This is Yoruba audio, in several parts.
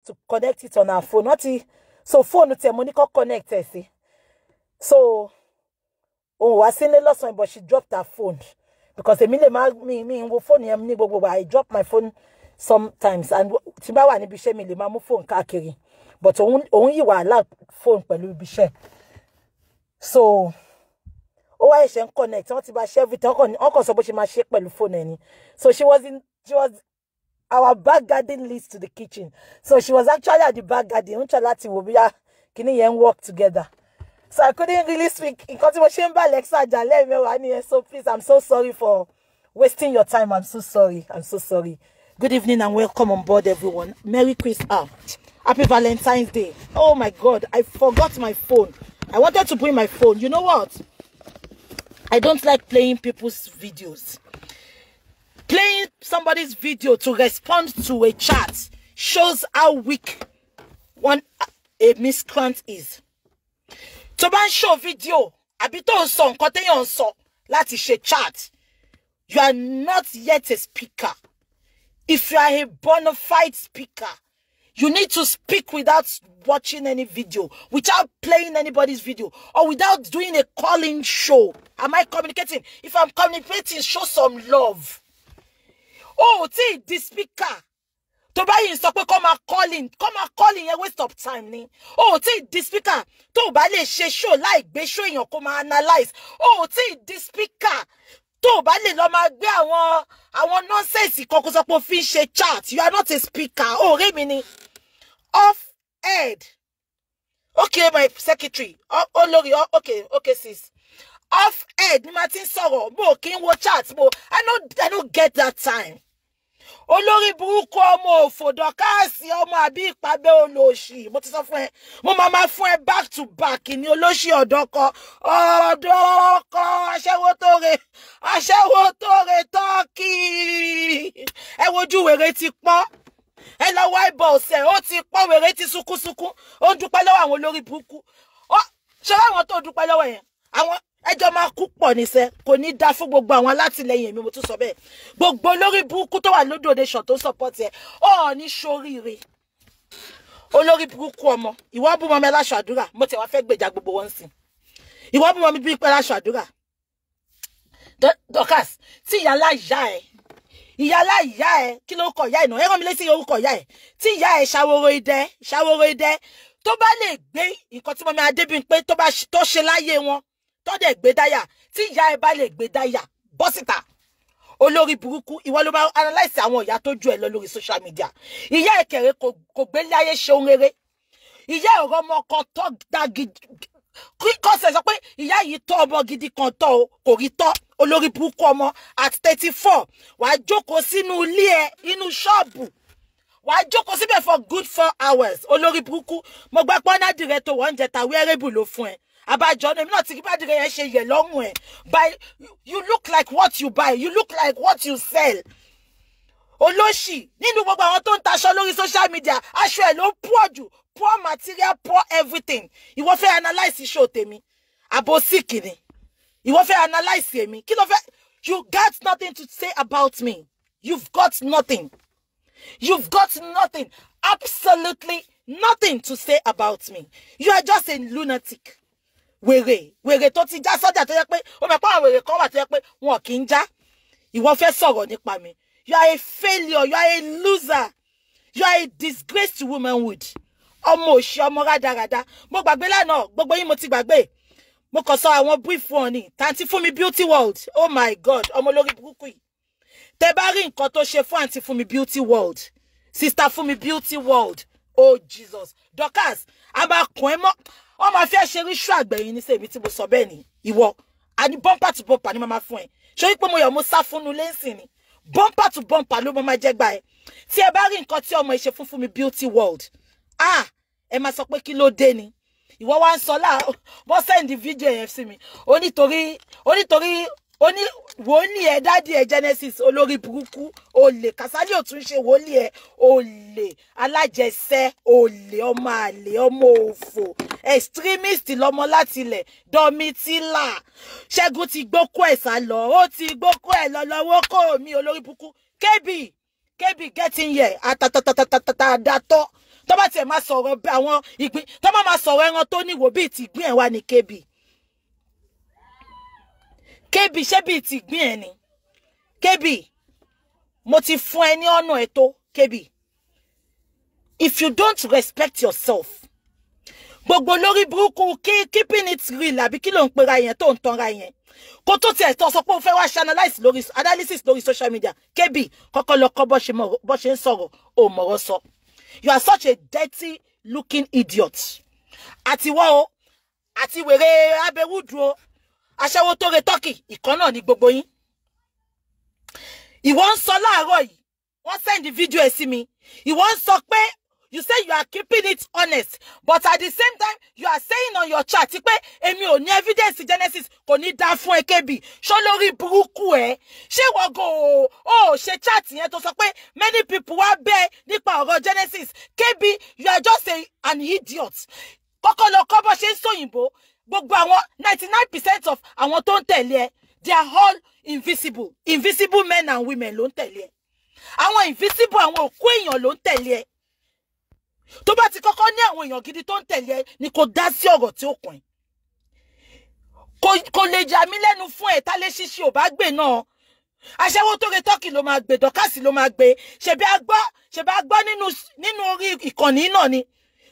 to connect it on our phone. Not so phone with Monica connect, see. So I seen a lot, but she dropped her phone because the minute me phone I drop my phone sometimes and Timbawa ni bishe me le mamu phone kakiri, but only you allowed phone pẹ̀lú bishe. So I she connect. What about share everything? Uncle so she ma shake pẹ̀lú phone any. So she was our back garden leads to the kitchen. So she was actually at the back garden. Unchalati will be kini yen work together. So I couldn't really speak. So please, I'm so sorry for wasting your time. I'm so sorry. I'm so sorry. Good evening and welcome on board, everyone. Merry Christmas. Happy Valentine's Day. Oh my God, I forgot my phone. I wanted to bring my phone. You know what? I don't like playing people's videos. Playing somebody's video to respond to a chat shows how weak a miscreant is. To ban show video, abito son kote yon so lati she chat. You are not yet a speaker. If you are a bona fide speaker, you need to speak without watching any video, without playing anybody's video, or without doing a calling show. Am I communicating? If I'm communicating, show some love. Oh, see, the speaker. To buy in so come and calling, a waste of time ni. Oh, see, the speaker. To buy le show like be showing your come analyze. Oh, see, the speaker. To buy le lo ma gbe àwọn nonsense koko so po fi ṣe chat. You are not a speaker. Oh, remini. Off head. Okay, my secretary. Oh, Lori. Okay, sis. Off head. Ni Martin sọ̀rọ̀. Mo kin wo chat. Mo I don't get that time. Olórí burúkú ọmọ òfò Dorcas ọmọ àbí ìpàbẹ olóṣì mo ti sọ fún ẹ mo máa fún ẹ back to back ní olóṣì ọ̀dọ́kọ aṣẹ́wó tó re tọ́kì ẹ wojú wèrè ti pọ́n ẹ lọ wá ìbọn ọ̀sẹ̀ ó ti pọ́n wèrè ti sunkúnsunkún ó ń dúpẹ́ lọ́wọ́ àwọn olórí burúkú ṣé àwọn tó dúpẹ́ lọ́wọ́ yẹn àwọn ẹjọ́ máa kú pọ̀ níṣẹ́ kò ní dá fún gbogbo àwọn alátìlẹyìn mi mo tún sọ bẹ́ẹ̀ gbogbo lórí burúkú tó wà lódò nation tó support ẹ ọ ní ṣoríire olórí burúkú ọmọ ìwọ bú mọ́ mi Alas0adur mo tẹ̀ wá fẹ́ gbèjà gbogbo wọn sìn ìwọ bú mọ́ mi bí pé Alas0adur Dorcas tí ìyálà ìyá ẹ kí ló kọ ìyá ẹ náà ẹ rán mi létí orúkọ ìyá ẹ tí ìyá ẹ ṣàwòrò idẹ tó bá lè gbé nǹkan tí Mọ́mì Adébímpé tó ṣe láyé wọn tó dẹ̀ gbé dáyà tí ìyá ẹ bá lè gbé dáyà bọ́ síta olórí burúkú ìwọ ló máa analyze àwọn ìyá tó ju ẹ lọ lórí social media ìyá ẹ kẹrẹ kò gbé láyé ṣe ohun rere ìyá ọ̀rọ̀ ọmọ kan tó dagi kò sẹ sọ pé ìyá yìí tọ́ ọmọ gidi kan tọ́ kò rí tọ́ olórí burúkú ọmọ at 34 wàá jókòó sínú ilé ẹ inú ṣọ́ọ̀bù wàá jókòó síbẹ̀ for good 4 hours olórí burúkú mo gbà pé ọ̀nà dìrẹ́ tó wọ́n ń jẹta wẹ́rẹ́bù ló fún ẹ abájọ ní náà tí kí bá dìrẹ́ yẹn ṣe yẹ lọ́rùn ẹ̀ buy you look like what you buy you look like what you sell olóṣì nínú gbogbo àwọn tó ń taṣọ lórí social media aṣọ ẹ̀ ló pọ̀ jù poor material poor everything ìwọ fẹ́ analyse show tèmi àbò síkì ni ìwọ fẹ́ analyse èmi kí ló fẹ́ you got nothing to say about me you've got nothing absolutely nothing to say about me you are just a lunatic wèrè tó ti já sọ́jà tó yẹ pé ó mọ̀ pé àwọn wèrè kan wà tó yẹ pé wọn kì í já ìwọ fẹ́ sọ̀rọ̀ nípa mi you are a failure you are a loser you are a disgrace to womanhood ọmọ òṣì ọmọ rádaràda mo gbàgbé lánàá gbogbo yín mo ti gbàgbé mo kàn sọ àwọn brief wọn ni tanti fún mi beauty world oh my god ọmọ lórí burúkú yìí tẹ́ bá rí nǹkan tó ṣe fún àǹtí fún mi beauty world sister fún mi beauty world oh jesus Dorcas abakun ẹ mọ wọ́n máa fẹ́ ṣe ríṣù àgbẹ̀yìn ní sèmi tí mo sọ bẹ́ẹ̀ ni ìwọ àní bumper to bumper ni màmá fún ẹ ṣé wípé mo yọ̀ mo sá fúnnu lẹ́sìn ni bumper to bumper ló máa jẹ́ gbà ẹ tí ẹ bá rí nǹkan tí ọmọ ìṣe fún mi beauty world ẹ máa sọ pé kí ló dé ni ìwọ wá ń sọ wọ́n send video yẹn sí mi onítorí wòlíì ẹ dádì ẹ Genesis olórí burúkú olè Kasali ò tún ṣe wòlíì ẹ olè alájẹsẹ olè ọmọ àlè ọmọ òfò extremist lọmọ láti ilẹ̀ Domitila Ṣẹ́gun ti gbókó ẹ̀ sá lọ ó ti gbókó ẹ̀ lọ lọ́wọ́ kó mi olórí burúkú KB get in here àtàtàtàtàtà dàtọ́ tó bá tiẹ̀ máa sọ̀rọ̀ àwọn ìgbín tó máa sọ̀rọ̀ ẹran tó níwò bíi ti ìgbín ẹ̀ wá ní kébì ṣé bíi ti ìgbín ẹ̀ ni kébì mo ti fún ẹ ní ọ̀nà ẹ̀ tó kébì. If you don't respect yourself gbogbo lórí burúkú keeping it real àbí kí ló ń pera yẹn tó ń tanra yẹn kó tó tiẹ̀ tó sọ pé ó fẹ́ wá ṣe analysis lórí social media kébì kọ́kọ́ lọ kọ́ bó ṣe ń sọ̀rọ̀ ó mọ̀rọ̀ sọ. You are such a dirty looking idiot. Àti wọ́ o àti wèrè abẹ́wùdù o aṣẹ́wó tó re tọ́kì ìkan náà ní gbogbo yín. Ìwọ ń sọ láàárọ̀ yìí wọ́n send the video ẹ̀ sí mi ìwọ ń sọ pé you say you are keeping it honest, but at the same time, you are saying on your chat, èmi ò ní evidence Genesis kò ní dá fún kébì. Ṣó lórí burúkú ẹ. Ṣé wọ́n go ṣe chat yẹn tó sọ pé many people wá bẹ́ẹ̀ nípa ọ̀rọ̀ Genesis. Kébì, you are just an idiot. Kọ́kọ́ lọ kọ́ bó ṣe ń sòyìnbó. Gbogbo àwọn 99% of àwọn tó ń tẹ̀lé ẹ, they are all invisible. Invisible men and women ló ń tẹ̀lé ẹ. Àwọn invisible àwọn òkú èèyàn ló ń tẹ̀lé ẹ. Tó bá ti kọ́kọ́ ní àwọn èèyàn gidi tó ń tẹ̀lé ni kò dá sí ọ̀rọ̀ tí ó kàn. Kò lè jà mí lẹ́nu fún ẹ̀ tá lé ṣíṣí ò bá gbé náà. Aṣẹ́wó tó re tọ́kì ló máa gbé, Dorcas ló máa gbé. Ṣebí a gbọ́ nínú orí ìkànnì náà ni.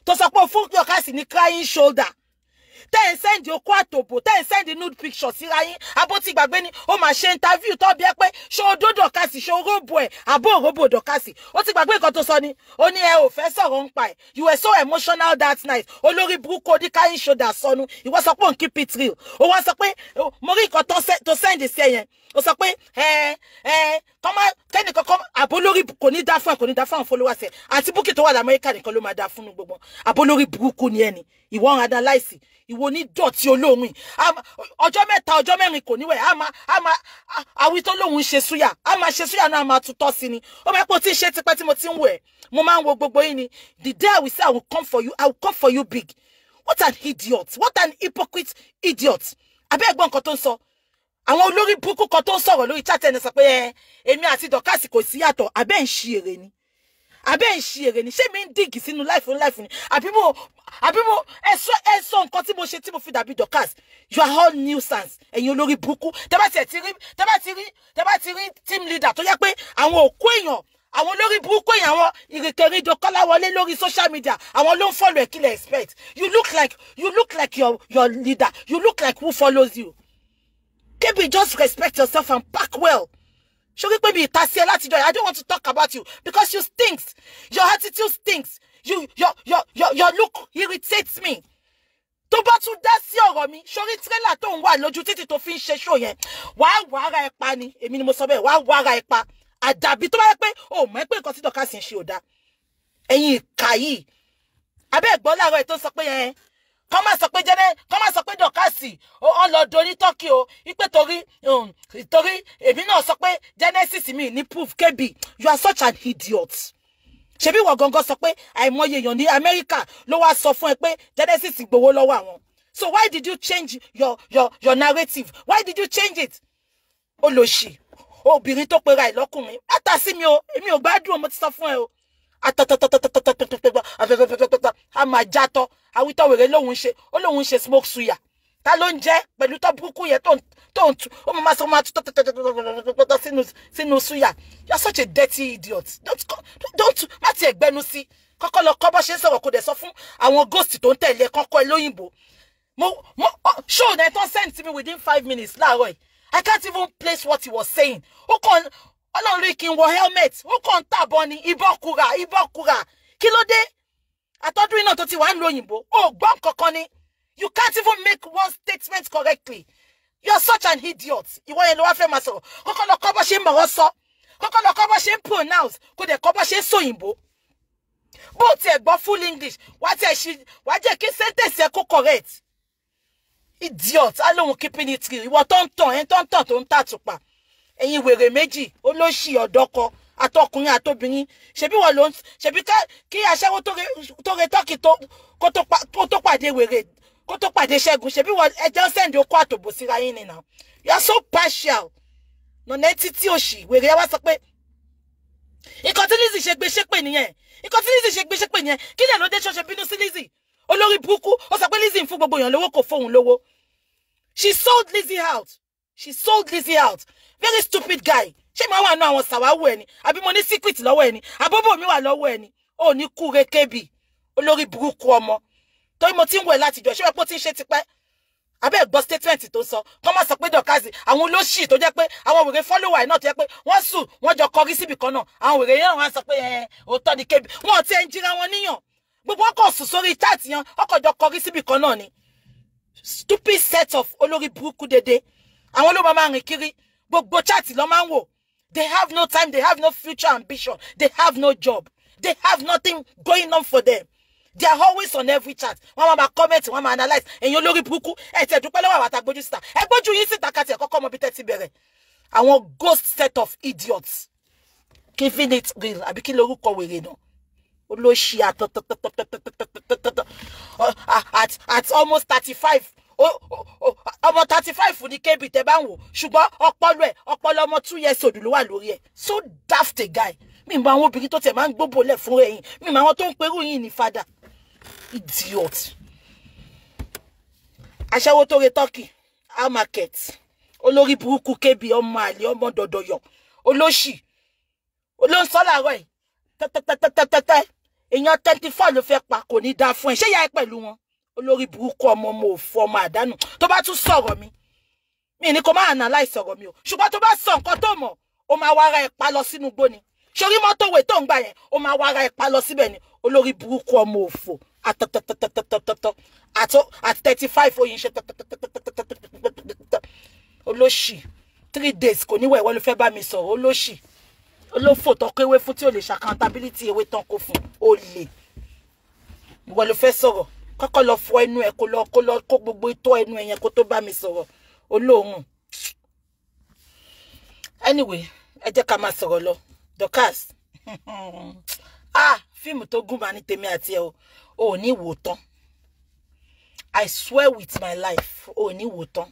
Tó sọ pé fún Dorcas ní crying shoulder. Tẹ́ ẹ̀ send okó àtòbò, tẹ́ ẹ̀ send nude picture síra yín. Abó ti gbàgbé ni ó máa ṣe interview tó bí ẹ pé ṣó dó Dorcas, ṣó róbò ẹ̀, àbó róbò Dorcas. Ó ti gbàgbé nǹkan tó sọ ni. Ó ní ẹ ò fẹ́ sọ̀rọ̀ ń pa ẹ̀. You were so emotional that night. Olórí burúkú ní crying shoulder sọnù. Ìwọ sọ pé òun keep it real. Ó wá sọ pé mo rí nǹkan tó send sí ẹ yẹn. Ó sọ pé kẹ́ni kankan àbó lórí kò ní dá fún ẹ, kò ní dá fún àwọn followers ẹ. Àti Bukky tó wà l'Amẹ́ríkà nìkan ló máa dá fún gbogbo. Àbó lórí burúkú ni ẹni. Ìwọ ń analyze. Ìwọ ní dọ̀tí olóhùn. Ọjọ́ mẹ́ta ọjọ́ mẹ́rin kò níwẹ̀. Àwí tó lóhùn ṣe súyà. A máa ṣe súyà náà máa tutọ́ sí ni. Ó máa pọ̀ tí ṣe tipẹ́ tí mo ti ń wẹ̀. Mo máa ń wo gbogbo yín ni. The day I will say I will come for you, I will come for you big. What an idiot. What an hypocrite idiot. Abẹ́ ẹ̀gbọ́n nǹkan tó ń sọ. Àwọn olórí burúkú kan tó ń sọ̀rọ̀ lórí chat ẹni sọ pé èmi àti Dorcas kò sí yàtọ̀. Abẹ́ ń ṣí èrè ni. Abẹ́ ń ṣí èrè ni. Ṣé mi ń dìgì sínú life ni? Àbí mo ẹ̀sọ́ nǹkan tí mo ṣe tí mo fi dàbí Dorcas. You are all nuisance. Ẹ̀yin olórí burúkú. Tẹ́ bá ti rí team leader tó yẹ pé àwọn òkú èèyàn, àwọn olórí burúkú èèyàn, àwọn ìrìnkèrindò Kọ́láwọlé lórí social media, àwọn ló ń follow ẹ kí lẹ expect. You look like your leader. You look like who follows you. Kébì, just respect yourself and pack well. Ṣorí pé bí ìta sí ẹ láti jọ, I don't want to talk about you because you stinks. Your attitude stinks. Your look irritates me. Tó bá tún dá sí ọ̀rọ̀ mi, ṣorí trailer tó ń wà lójú títì tó fi ń ṣe show yẹn. Wàá ara ẹ pa ni. Èmi ni mo sọ bẹ́ẹ̀, wàá ara ẹ pa. Àdàbí tó bá yẹ pé o mọ̀ pé nǹkan tí Dorcas ń ṣe ò dá. Ẹ̀yin ìkà yìí. Abẹ́ ẹ̀gbọ́n láàárọ̀ ẹ̀ tó sọ pé kọ́ máa sọ pé Dorcas ó lọ dorí tọ́kì o. Ipe torí èmi náà sọ pé Genesis mi ní proof Kébì. You are such an idiot. Ṣebí wọ́n gangan sọ pé àìmọye èèyàn ní Amẹ́ríkà ló wá sọ fún ẹ pé Genesis gbowó lọ́wọ́ àwọn. So why did you change your narrative? Why did you change it? Olóṣì. Obìnrin tó pera ẹ̀ lọ́kùnrin. Ata sí mi o. Èmi ò gbádùn mo ti sọ fún ẹ o. A máa játọ́. Àwítọ́ wèrè lóhun ṣe smoke suya. Ta ló ń jẹ́ pẹ̀lú tó burúkú yẹn tó ó máa sọ máa tutọ́ sínú suya. You are such a dirty idiot. Don't má ti ẹ̀gbẹ́nu sí. Kọ́kọ́ lọ kọ́ bó ṣe ń sọ̀rọ̀ kó dẹ̀ sọ fún àwọn ghost tó ń tẹ̀lé kọ́kọ́ ẹ lóyìnbó. Show that don't send to me within 5 minutes láàárọ̀ yìí. I can't even place what he was saying. Ó kàn Ọlọ́run rí kí n wọ helmet. Ó kàn tàbọn ni ìbọn kúra. Kí ló dé? Àtọ́dún iná tó ti wà ń lo òyìnbó. Ó gbọ́n kankan ni. You can't even make one statement correctly. You are such an idiot. Ìwọ yẹn ló wá fẹ́ máa sọ̀rọ̀. Kọ́kọ́ lọ kọ́ bó ṣe ń mọ̀rọ̀ sọ. Kọ́kọ́ lọ kọ́ bó ṣe ń pronounce. Kó dẹ̀ kọ́ bó ṣe ń sọ òyìnbó. Bó tiẹ̀ gbọ́ full English. Wá jẹ́ kí sentence ẹ kó correct. Idiot. Alóhun keeping it real. Ìwọ tó ń tàn tó ń tàtùpà. Ẹ̀yin wèrè méjì. Olóṣì ọ̀dọ́kọ. Àtọkùnrin àtobìnrin. Ṣebí wọ́n ló ń ṣebí kí aṣẹ́wó tó re tọ́kì kó tó pàdé wèrè. Kó tó pàdé Ṣẹ́gun. Ṣebí wọ́n ẹjọ́ sẹ́ndì okó àtòbò síra yín ni now. You are so partial. Nọ̀nà etí tí òṣì wèrè wá sọ pé Nǹkan tí Lizzy ṣe gbé ṣépè nìyẹn. Nǹkan tí Lizzy ṣe gbé ṣépè nìyẹn. Kí lẹ ló dé ṣó ṣe bínú sí Lizzy? Olórí burúkú, ó sọ pé Lizzy ń fún gbogbo èèyàn lówó kò fóun lówó. She sold Lizzy out. She sold Lizzy out. Very stupid guy. Ṣé máa wà nú àwọn sàwáwò ẹni? Àbí mo ní secret lọ́wọ́ ẹni? Àbóbò mi wà lọ́wọ́ ẹni? Ó ní kúre kébì. Olórí burúkú ọmọ. Torí mo ti ń wẹ̀ láti jọ. Ṣé wọ́n pé ó ti ń ṣe tipẹ́? Abẹ́ gbọ́ statement tó sọ. Kọ́ máa sọ pé Dorcas àwọn olóṣì tó jẹ́ pé àwọn wèrè follower ẹ̀ náà tó jẹ́ pé wọ́n sùn wọ́n jọ kọrí síbì kan náà. Àwọn wèrè yẹn wọ́n sọ pé òótọ́ ni kébì. Wọ́n ti ń jíra wọn níyàn. Gbogbo wọn kò sùn sórí chat yẹn. Ọkọ̀ jọ kọrí síbì kan náà ni. Stupid set of olórí burúkú dédé. Àwọn ló máa rìn kiri. Gbogbo chat ló máa ń wò. They have no time. They have no future ambition. They have no job. They have nothing going on for them. They are always on every chat. Wọ́n máa comment, wọ́n máa analyze. Ẹ̀yin olórí burúkú, ẹ tẹ́ dúpẹ́ lọ́wọ́ àwọn àtàgbójú síta. Ẹ gbójú yín síta ká tiẹ̀ kọ́kọ́ mọ bí tẹ́ ti bẹ̀rẹ̀. Àwọn ghost set of idiots. Keeping it real. Àbí kí lorúkọ wèrè náà. Olóṣì at almost 35. Ọmọ 35 ní kébì tẹ́ bá ń wò. Ṣùgbọ́n ọpọlọ ọmọ 2 years old ló wà lórí ẹ̀. So daft a guy. Mi mọ àwọn obìnrin tó tẹ̀ máa ń gbóbò lẹ̀ fún ẹ̀yìn. Mi mọ àwọn tó ń perú yìí ní fada. Idiot. Aṣẹ́wó tó re Turkey. Our market. Olórí burúkú kébì ọmọ àlè ọmọ dọ̀dọ̀yọ̀. Olóṣì. Olóhùn sọ́là rọ̀ ẹ̀. Tẹ́tẹ́tẹ́tẹ́tẹ́. Èèyàn 34 ló fẹ́ pa kò ní dá fún ẹ. Ṣé ìyá ẹ pẹ̀lú wọn? Olórí burúkú ọmọ mo òfò ọmọ àdánù. Tó bá tún sọ̀rọ̀ mi. Mi ní kó máa analyze ọ̀rọ̀ mi o. Ṣùgbọ́n tó bá sọ nǹkan tó mọ̀, ó máa wá ra ẹ̀ pa lọ sínú igbó ni. Ṣorí mọ́tò wè tó ń gbà yẹn, ó máa wá ra ẹ̀ pa lọ síbẹ̀ ni. Olórí burúkú ọmọ òfò. At 35 oyin ṣe olóṣì. 3 days kò ní wẹ̀ wọ́n ló fẹ́ bá mi sọ̀rọ̀ olóṣì. Olófò tó kéwé fún tí ò lè ṣe accountability ewé tán kó fún olè. Ìwọ ló fẹ́ sọ̀rọ̀. Kọ́kọ́ lọ fọ ẹnu ẹ̀ kó gbogbo ìtọ́ ẹnu ẹ̀ yẹn kó tó bá mi sọ̀rọ̀. Olóhùn. Anyway, ẹ jẹ́ ká máa sọ̀rọ̀ lọ. Dorcas. Fíìmù tó gùn bá ní tèmi àti ẹ o ní wò tán. I swear with my life, o ní wò tán.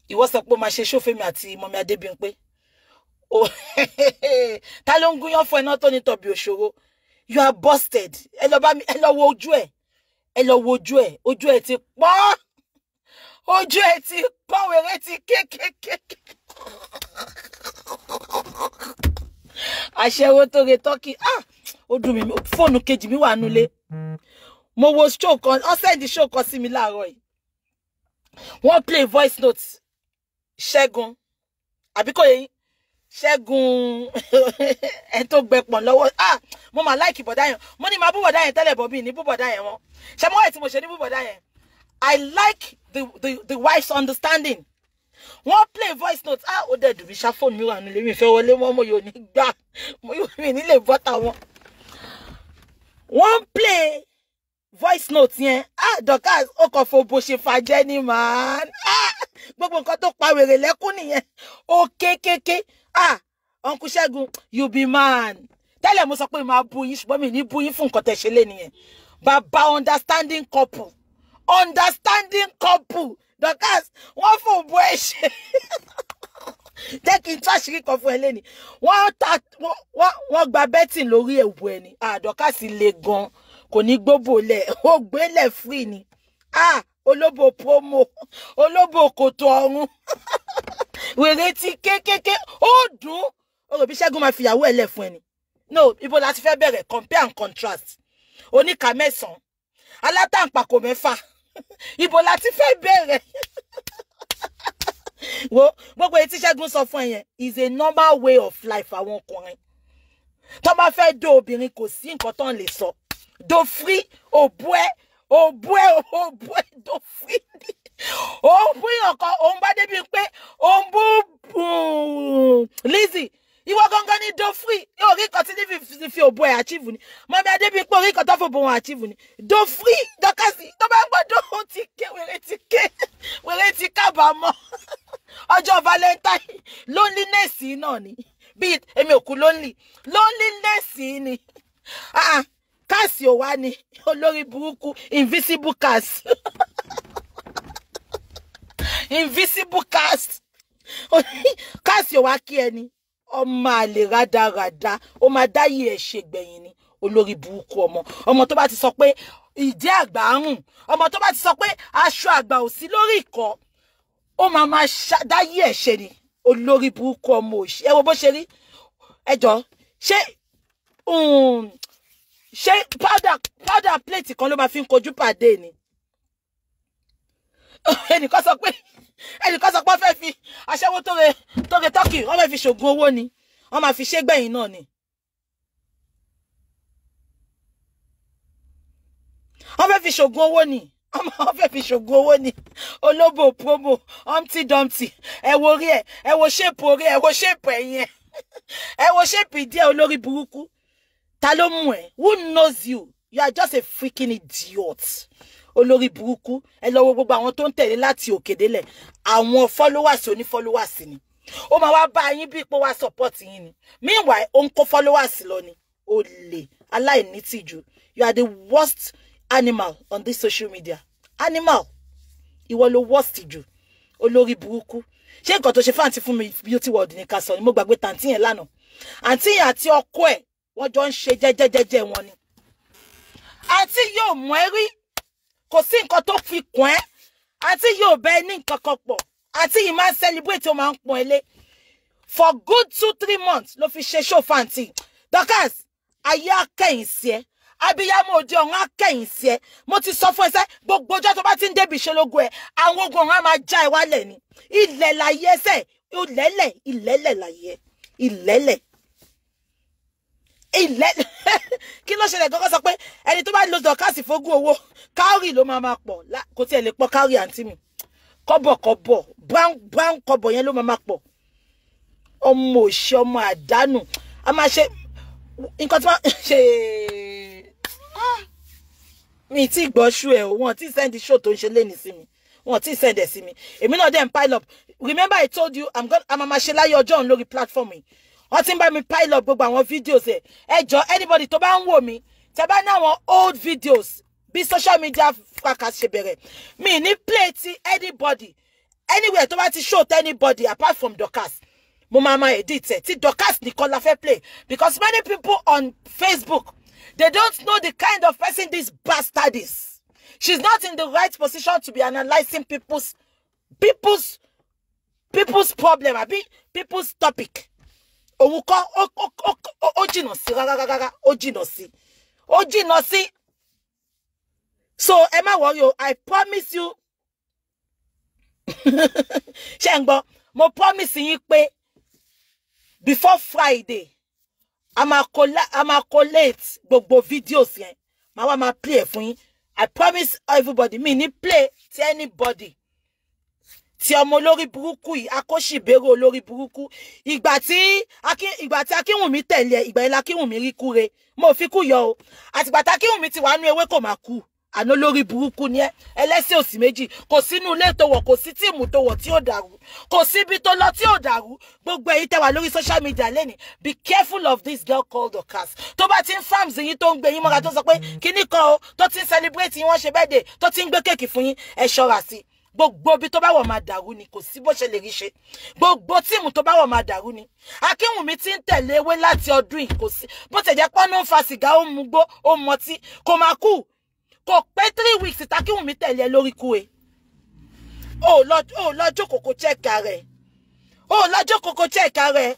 Ìwọ sọ pé o máa ṣe show fèmi àti Mọ́mì Adébímpé. Ta ló ń gúnyán fún ẹ náà tó ní tọ̀bí òṣòro? You are busted. Ẹ lọ wo ojú ẹ. Ẹ lọ wo ojú ẹ. Ojú ẹ ti pọ́n. Ojú ẹ ti pọ́n wèrè ti kékéké. Aṣẹ́wó tó re Turkey. Ó dùn mí. Fóònù kejì mi wà nulẹ̀. Mo wo show kan. Ó send show kan sí mi láàárọ̀ yìí. Wọ́n play voice notes. Ṣẹ́gun. Àbí kò yé yín. Ṣẹ́gun ẹ tó gbẹpọ̀n lọ́wọ́. Mo máa like bọ̀dá yẹn. Mo ní máa bú bọ̀dá yẹn tẹ́lẹ̀ bọ̀ bí ní bú bọ̀dá yẹn wọn. Ṣé mo wáyé tí mo ṣe ní bú bọ̀dá yẹn? I like the wife's understanding. Wọ́n play voice notes. Ó dẹ̀ dùn mí ṣá fóònù mi wà nílé mi fẹ́ wọlé mọ́ mo yóò ní gbà. Mo yóò mi nílé bọ́tà wọn. Wọ́n play voice notes yẹn. Dorcas ó kàn fò bó ṣe fàjẹ́ ní man. Gbogbo nǹkan tó pa wèrè lẹ́kún nìyẹn. Ó kékéké. Uncle Ṣẹ́gun, you be man. Tẹ́lẹ̀ mo sọ pé máa bú yín ṣùgbọ́n mi ní bú yín fún nǹkan tẹ́ ṣe lé nìyẹn. Bàbá understanding couple. Understanding couple. Dorcas, wọ́n fún bó ẹ ṣe. Jẹ́ kí n tó àṣírí kan fún ẹ lẹ́ni. Wọ́n gba betting lórí ẹ̀wù ẹni. Dorcas le gan. Kò ní gbóbò lẹ̀. Ó gbélẹ̀ free ni. Olóbò promo. Olóbò kòtò ọ̀run. Wèrè ti kékéké. Ó dùn. Ó rò bí Ṣẹ́gun máa fìyàwó ẹ̀ lẹ̀ fún ẹni. No, ibo láti fẹ́ bẹ̀rẹ̀ compare and contrast. Oníkà 9. Alátàǹpàkò 6. Ibo láti fẹ́ bẹ̀rẹ̀. Wo gbogbo èyí tí Ṣẹ́gun sọ fún ẹ yẹn is a normal way of life àwọn ọkùnrin. Tó bá fẹ́ dó obìnrin kò sí nǹkan tó ń lè sọ. Do free, òbúẹ́, do free. Ó bú ọkọ, ó ń bá débi pé ó ń bú Lizzy. Ìwọ gangan ni do free. Yóò rí kan tí ní fi òbú ẹ̀ achieve ni. Mọ́mì Adébímpé orí kan tó fò bò wọn achieve ni. Do free, Dorcas, tó bá gbọ́dọ̀ ó ti ké, wèrè ti kábàámọ̀. Ọjọ́ Valentine, loneliness náà ni. Bí èmi ò kú loneliness ni. Cars ò wá ni. Olórí burúkú, invisible cars. Invisible cars. Cars ò wá kí ẹni. ọmọ àlè rádaràda ó máa dáyé ẹ̀ ṣe gbẹ̀yìn ni olórí burúkú ọmọ tó bá ti sọ pé ìdí àgbà ń rùn ọmọ tó bá ti sọ pé aṣọ àgbà ò sí lórí ìkọ́ ó máa dáyé ẹ̀ ṣe ni olórí burúkú ọmọ òṣì ẹ wo bó ṣe rí ẹjọ́ ṣé powder plate kan ló máa fi ń kojú pàdé ni ẹnìkan sọ pé wọ́n fẹ́ fi aṣẹ́wó tó re tọ́kì wọ́n fẹ́ fi ṣògùn owó ni wọ́n máa fi ṣe gbẹ̀yìn náà ni wọ́n fẹ́ fi ṣògùn owó ni wọ́n fẹ́ fi ṣògùn owó ni olóbò promo Humpty Dumpty ẹ wo orí ẹ wo ṣépù orí ẹ wo ṣépù ẹ̀yìn ẹ wo ṣépù ìdí ẹ olórí burúkú ta ló mú ẹ who knows you are just a freaking idiot olórí burúkú ẹ lọ wo gbogbo àwọn tó ń tẹ̀lé láti òkè délẹ̀ àwọn followers oní followers ni ó máa wá bá yín bí pé wá support yín ni meanwhile ó ń kó followers lọ ni olè aláìnítìjú you are the worst animal on this social media animal ìwọ ló worst jù olórí burúkú ṣé nǹkan tó ṣe fáǹtì fún mi beauty world ní ká sọ ni mo gbàgbé tàǹtí yẹn lánàá àǹtí yẹn àti ọkọ ẹ̀ wọ́n jọ ń ṣe jẹ́jẹ́jẹ́jẹ́ wọn ni àǹtí yóò mọ ẹ rí kò sí nǹkan tó fi kún ẹ́ àǹtí yóò bẹ ní nǹkan kan pọ̀ àǹtí yìí máa ń celebrate ó máa ń pọ́n ẹlé for good 2-3 months ló fi ṣe show fáǹtì Dorcas ayé akẹ́yìn sí ẹ abiyamọ òde ọ̀run akẹ́yìn sí ẹ mo ti sọ fún ẹ sẹ́ gbogbo ọjọ́ tó bá ti ń débi ìṣológun ẹ àwọn ogun ọ̀run á máa já ẹ wálẹ̀ ni ilẹ̀ láyé ẹsẹ̀ ilẹ̀lẹ̀ láyé ilẹ̀lẹ̀ kí ló ṣẹlẹ̀ gọ́gọ́ sọ pé ẹni tó bá lo Dorcas fógún owó káórì ló máa pọ̀ kò tiẹ̀ lè pọ̀ káórì àǹtí mi kọ́bọ̀ brown kọ́bọ̀ yẹn ló máa pọ̀ ọmọ òṣì ọmọ àdánù a máa ṣe nǹkan tí wọ́n ṣe mi tí gbọ́ ṣú ẹ̀ wọ́n tí send show tó ń ṣe léni sí mi wọ́n tí send ẹ̀ sí mi èmi náà dẹ̀ ń pile up remember I told you I'm máa ṣe láyé ọjọ́ òun lórí platform yìí wọ́n ti ń bá mi pile up gbogbo àwọn videos ẹ̀ ẹjọ́ anybody tó bá ń wò mí tẹ́ bá ní àwọn old videos bí social media fracas ṣe bẹ̀rẹ̀ mi ní play ti anybody anywhere tó bá ti show to anybody apart from Dorcas mo máa edit ẹ̀ tí Dorcas nìkan la fẹ́ play because many people on Facebook they don't know the kind of person this bastard is. She's not in the right position to be analyzing people's problem, abi people's topic. O jìnnà sí. So ẹ má worry o, I promise you. Ṣé ń gbọ́, mo promise yín pé before Friday I'm a collate gbogbo videos yẹn. Ma play fún yín. I promise everybody, me ni play to anybody. Ti ọmọ olórí burúkú yìí, akọ́ṣìbérò olórí burúkú. Ìgbà tí Akínwùmí tẹ̀lé, ìgbà yẹn l'Akínwùmí rí kúre. Mo fi kú yọ o. Àtìgbà tí Akínwùmí ti wà nú ewé kò máa kú. Àná olórí burúkú ni ẹ́, ẹlẹ́sẹ̀ òsì méjì. Kò sínú ilé tó wọ̀, kò sí tíìmù tó wọ̀ tí ó dàrú. Kò sí ibi tó lọ tí ó dàrú. Gbogbo èyí tẹ́ wà lórí social media lẹ́ni. Be careful of this girl called Dorcas. Tó bá ti ń farms yín tó ń gbé yín mọ́ra tó sọ pé kíní kan o, tó ti ń celebrate yín wọ́n ṣe birthday, tó ti ń gbé kéèkì fún yín, ẹ ṣọ́ra sí. Gbogbo bí tó bá wọ̀ máa dàrú ni, kò sí bó ṣe lè rí ṣe. Gbogbo tíìmù tó bá wọ̀ máa dàrú ni. Akínwùmí ti ń tẹ̀lé ewé láti ọdún yìí, kò sí. Bó ti jẹ́ pọ́n ń fa sìgá, ó mu gbó, ó mọtí, kò máa kú. Kò pé 3 weeks t'Akínwùmí tẹ̀lé lórí kú e. Ó lọ jókòó kó check rẹ̀. Ó lọ jókòó kó check rẹ̀.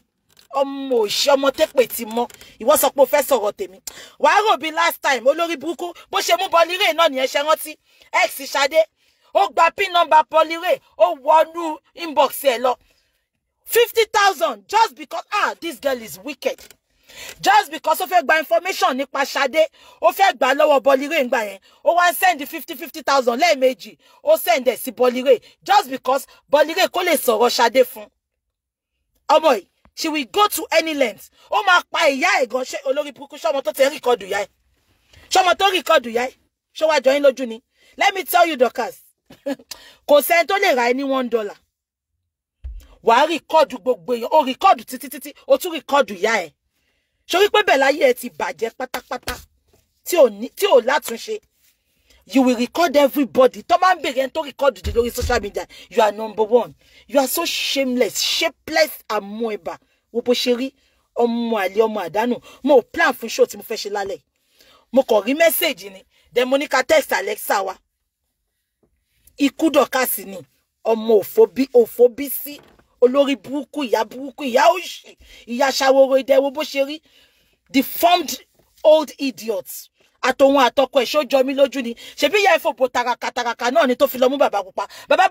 Ọmọ òṣì ọmọ tépè ti mọ́. Ìwọ sọ pé ó fẹ́ sọ̀rọ̀ tèmi. Wàá rò bí last time olórí burúkú bó ṣe mú Bọ́lírè náà nìyẹn ṣe rántí. Ex Ṣadé. Ó gba pin number Bọ́lírè. Ó wọnú inbox ẹ̀ lọ. 50,000 just because this girl is wicked. Just because ó fẹ́ gba information nípa Ṣadé, ó fẹ́ gbà lọ́wọ́ Bọ́lírè ńgbà yẹn. Ó wá send 50,000 lẹ́ẹ̀mejì. Ó send ẹ̀ sí Bọ́lírè just because Bọ́lírè kó lè sọ̀rọ̀ Ṣadé fún. Ọmọ yìí, she will go to any length. Ó máa pa ìyá ẹ̀ gan ṣe olórí burúkú ṣọmọ tó ti record ìyá ẹ̀. Ṣọmọ tó record ìyá ẹ̀. Ṣó wá jọ yín lójú ni. Let me tell you Dorcas. Kò sẹ́ni tó lè ra ẹ ní $1. Wàá record gbogbo èèyàn. Ó record títí. Ó tún record ìyá ẹ̀. Ṣorí pé bẹ́ẹ̀ láyé ẹ ti bàjẹ́ pátápátá tí ò látúnṣe. You will record everybody. Tó máa ń bèrè ẹni tó record lórí social media. You are number one. You are so shameless, shapeless and moeba. wo bó ṣe rí ọmọ àlè ọmọ àdánù mo plan fún show tí mo fẹ́ ṣe lálẹ́ mo kàn rí message ni then mo ní ká text Alexa wa ikú Dorcas ni ọmọ òfóbí sí olórí burúkú ìyá òṣì ìyá ṣàwòrò ìdẹ̀wò bó ṣe rí deformed old idiots àtòun àtọkọ ẹ̀ ṣó jọ mí lójú ni ṣebí ìyá ìfòbò tàràkà náà ni tó fi lọ mú bàbá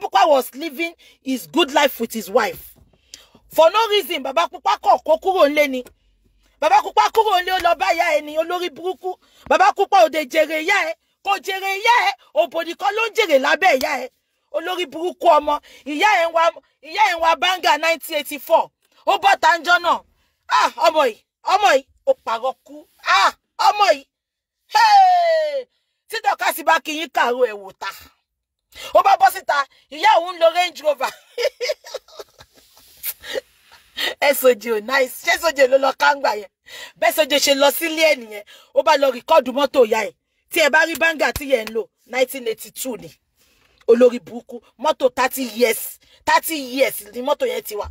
pupa was living his good life with his wife for no reason bàbá pupa kó kúrò ńlé ni bàbá pupa kúrò ńlé ó lọ bá ìyá ẹ̀ ní olórí burúkú bàbá pupa òde jèrè ìyá ẹ̀ kò jèrè ìyá ẹ̀ òbòdì kan ló ń jèrè lábẹ́ ìyá ẹ̀ olórí burúkú ọmọ ìyá ẹ̀ ń wa banga 1984 ó bọ́ tàǹjọ́ náà ọmọ yìí ó pàrọ̀ kú ọmọ yìí tí Dorcas bá kí yín kàró ẹ̀ wò ta ó bá bọ́ síta ìyá òun lo Range Rover SOJ ò nice ṣé SOJ ló lọ kángbà yẹn bẹ́ẹ̀ SOJ ṣe lọ sílé ẹ̀ nìyẹn ó bá lọ rìkọ́ọ̀dù mọ́tò ìyá ẹ̀ tí ẹ bá rí banga tí yẹn ń lò 1982 ni olórí burúkú mọ́tò 30 years ni mọ́tò yẹn ti wà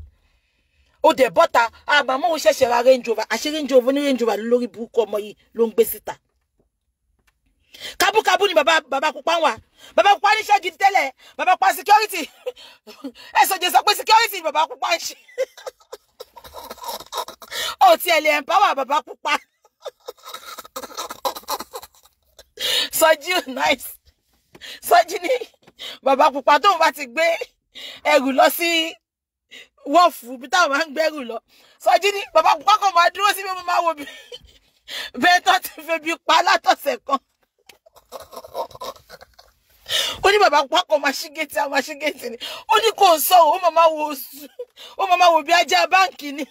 ó dẹ̀ bọ́ta àmọ́ òun ṣẹ̀ṣẹ̀ ra Range Rover àṣẹ Range Rover ní Range Rover lórí burúkú ọmọ yìí ló ń gbé síta kábúkábú ni bàbá pupa wà bàbá pupa níṣẹ́ gidi tẹ́lẹ̀ bàbá pupa security SOJ sọ pé security bàbá pupa ń ṣe ó tiẹ̀ lè empower bàbá pupa Sọjí nice Sọjí ní bàbá pupa tóun bá ti gbé ẹrù lọ sí wọ́ọ̀fù bí táwọn máa ń gbẹ́rù lọ Sọjí ní bàbá pupa kan máa dúró sí bí mo máa wo bí bẹ́ẹ̀ tó ti fẹ́ bí pa látọ̀sẹ̀ kan ó ní bàbá pupa kan máa ṣí géètì ni ó ní kò ń sọ̀rọ̀ ó máa wo bí ajá báǹkì ni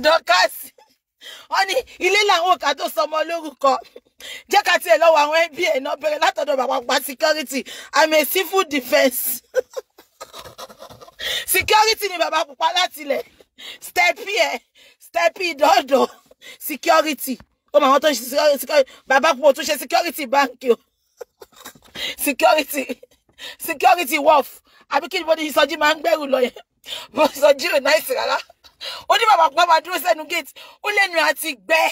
Dorcas wọ́n ní ilé làwọn òkà tó sọmọ lórúkọ jẹ́ ká tiẹ̀ lọ́wọ́ àwọn ẹbí ẹ̀ náà bẹ̀rẹ̀ látọ̀dọ̀ bàbá pupa security I'm a civil defence security ni bàbá pupa láti ilẹ̀ stepi dọ́dọ̀ security ó mà wọ́n tó ń ṣe security bàbá pupa tó ṣe security báńkì o security wharf àbí kí ni bó ní Sọjí máa ń gbẹ́rù lọ yẹn bó Sọjí ò náìsì rárá ó ní bàbá pupa máa dúró sẹ́nu gate ó lẹ́nu àti gbẹ́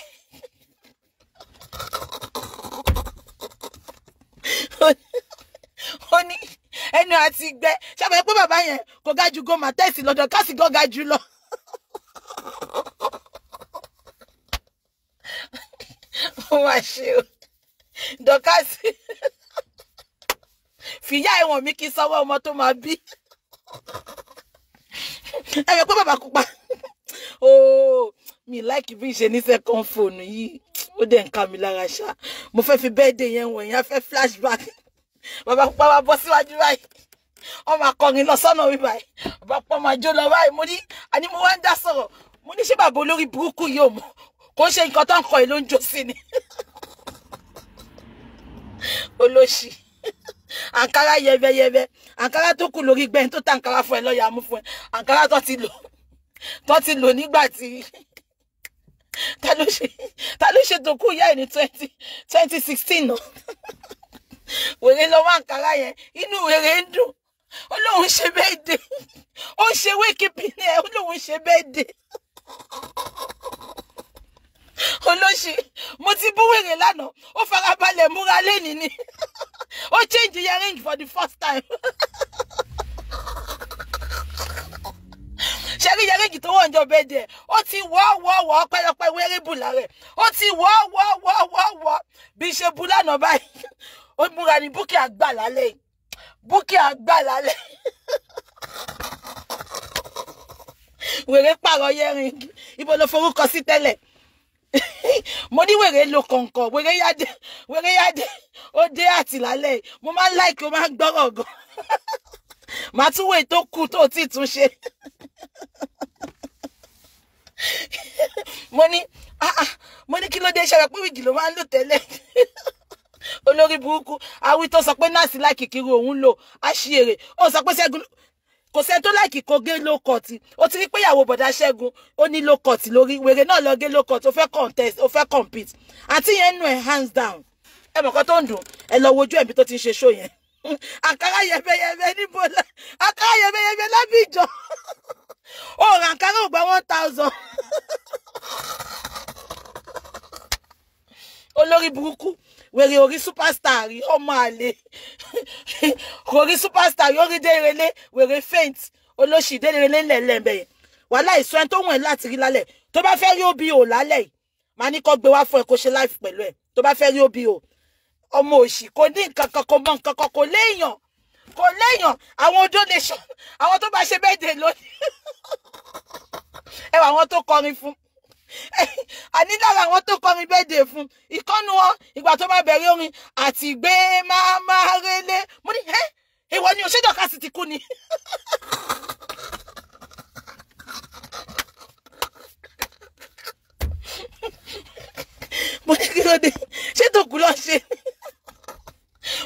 ó ní ẹnu àti gbẹ́ ṣàbẹ̀ pé bàbá yẹn kò ga ju goma tẹ́sì lọ́dọ̀ káàsì gan ga jù lọ ó wá ṣe o Dorcas fìyà ẹ̀wọ̀n mi kí sọ́wọ́ ọmọ tó máa bí ẹ̀mẹ̀ pé bàbá pupa mi like bí ṣe ní second phone yìí ó dẹ̀ ń ká mi lára ṣá mo fẹ́ fi birthday yẹn wọ̀nyí á fẹ́ flashback bàbá pupa wá bọ́ síwájú báyìí wọ́n máa kọrin lọ sọ́nà wí báyìí bàbá pupa máa jó lọ báyìí mo ní àní mo wá ń dá sọ̀rọ̀ mo ní ṣé bàbá olórí burúkú yìí ò mọ̀ kò ń ṣe nǹkan tó ń kọ yìí ló ń jó sí ni olóṣì àǹkárá yẹbẹyẹbẹ àǹkárá tó kù lórí gbẹ̀yìn tó tàǹkárá fún ẹ lọ́ọ̀yà mú fún ẹ àǹkárá tó ti lò nígbà tí ta ló ṣe tó kú ìyá ẹ̀ ní 2016 náà wèrè lọ́wọ́ àǹkárá yẹn inú wèrè ń dùn ó lóun ṣe birthday ó ṣe wékìpì ní ẹ ó lóun ṣe birthday olóṣì mo ti bú wèrè lánàá ó farabalẹ̀ múra lẹ́nìí ni ó change earring for the first time ṣẹ́rí earring tó wọ́n jọ birthday ó ti wọ́ pẹ́lọpẹ́ wẹ́rẹ́ bùlá rẹ̀ ó ti wọ́ bí ṣe bú lánàá báyìí ó múra ní Bukky àgbà lálẹ́ wèrè pààrọ̀ earring ibo ló forúkọ sí tẹ́lẹ̀ mo ní wèrè lo kọ̀ǹkọ̀ wèrè yáde ó dé àti lálẹ́ mo máa ń láìkí ó máa ń gbọ́rọ̀ gan màá tún wèé tó kù tó tí tún ṣe mo ní kí ló dé ṣẹlẹ̀ pé wíìgì ló máa ń lò tẹ́lẹ̀ olórí burúkú àwí tó sọ pé nọ́ọ̀sì láìkì kiri òun lò àṣìírè ó sọ pé Ṣẹ́gun kò sẹ́ni tó láìkì kó gé low cut ó ti rí pé ìyàwó bọ̀dá Ṣẹ́gun ó ní low cut lórí wèrè náà lọ gé low cut ó fẹ́ contest ó fẹ́ compete àti yẹn nù ẹ̀ hands down ẹ mọ̀ kan tó ń dùn ẹ lọ wojú ẹ̀mí tó ti ń ṣe show yẹn Àkàrà yẹ̀bẹ̀yẹ̀bẹ̀ ní bọ́lá. Àkàrà yẹ̀bẹ̀yẹ̀bẹ̀ lábìjọ. Oh, àkàrà ò gba 1,000. Olórí burúkú. Wèrè orí superstar rí ọmọ àlè. Orí superstar yóò dérelé wèrè faint. Olóṣì dérelé lẹ́lẹ́mbẹ̀. Wàhálà ìsọ ẹni tó wọ̀n láti rí lálẹ́. Tó bá fẹ́ rí OBO lálẹ́. Màá ní kó gbé wá fún ẹ kó ṣe live pẹ̀lú ẹ. Tó bá fẹ́ rí OBO. Ọmọ òṣì kò ní nǹkan kan kò mọ nǹkan kan kò léèyàn. Kò léèyàn àwọn donation àwọn tó bá ṣe birthday lónìí. Ẹ wá àwọn tó kọrin fún. Àní lára àwọn tó kọrin birthday fún ìkọ́nu wọn ìgbà tó bá bẹ̀rẹ̀ orin àti gbé máa relé mo ní ìwọ ni òṣèjọ ká sì ti kú ni. Mo ní kí ló dé ṣé tó kú lọ ṣe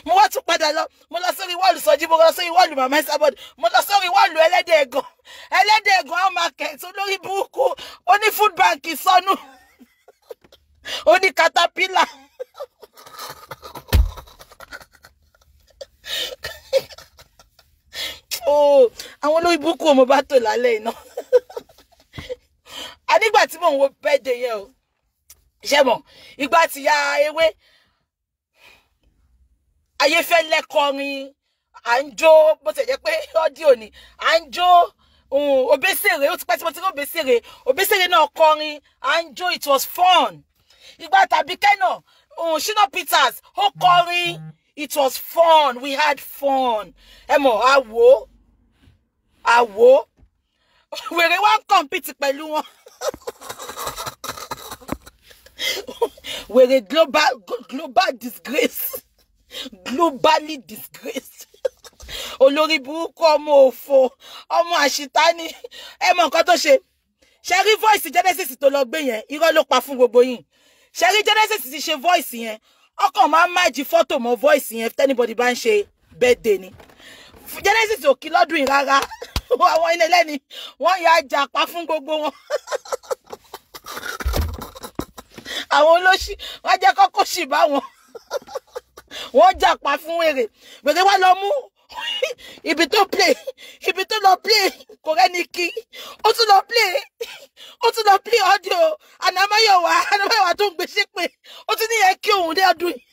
mo wá tún padà lọ mo lọ sórí wọ́ọ̀lù Sọjí mo lọ sórí wọ́ọ̀lù Mama Esabod mo lọ sórí wọ́ọ̀lù ẹlẹ́dẹ̀ ẹ̀gàn m0cks olórí burúkú ó ní food bank sọnù ó ní caterpillar àwọn olórí burúkú ọmọ bá tò lálẹ́ iná nígbà tí mò ń wo birthday yẹn o ṣé mọ̀ ìgbà tí ya ewé ayé fẹ́ lẹ́kọrin à ń jó bó ti jẹ́ pé audio ni à ń jó Obesere ó ti pẹ́ tí mo ti rí Obesere náà kọrin à ń jó it was fun ìgbà tàbí kẹ́nà Shina Peters ó kọrin it was fun we had fun ẹ mọ̀ àwò wèrè wá ń compete pẹ̀lú wọn wèrè global disgrace. Globally disgraced. Olórí burúkú ọmọ òfò ọmọ àṣìtáni ẹ mọ nǹkan tó ṣe ṣe voice Genesis tó lọ gbé yẹn irọ́ ló pa fún gbogbo yín ṣe Genesis ti ṣe voice yẹn ọkàn máa ń máàjì fọ́tò mọ́ voice yẹn if anybody bá ń ṣe birthday ni Genesis ò kí lọ́dún yìí rárá àwọn ilé lẹ́ni wọ́n yà á jà pa fún gbogbo wọn àwọn olóṣì wọ́n jẹ́ kọ́kọ́ ṣì bá wọn wọ́n jà pa fún wèrè wá lọ mú ibi tó lọ play kò rẹ́ni kí ó tún lọ play audio Anamáyọ̀wá tó ń gbèsè pé ó tún níyẹn kí òun dé ọdún yìí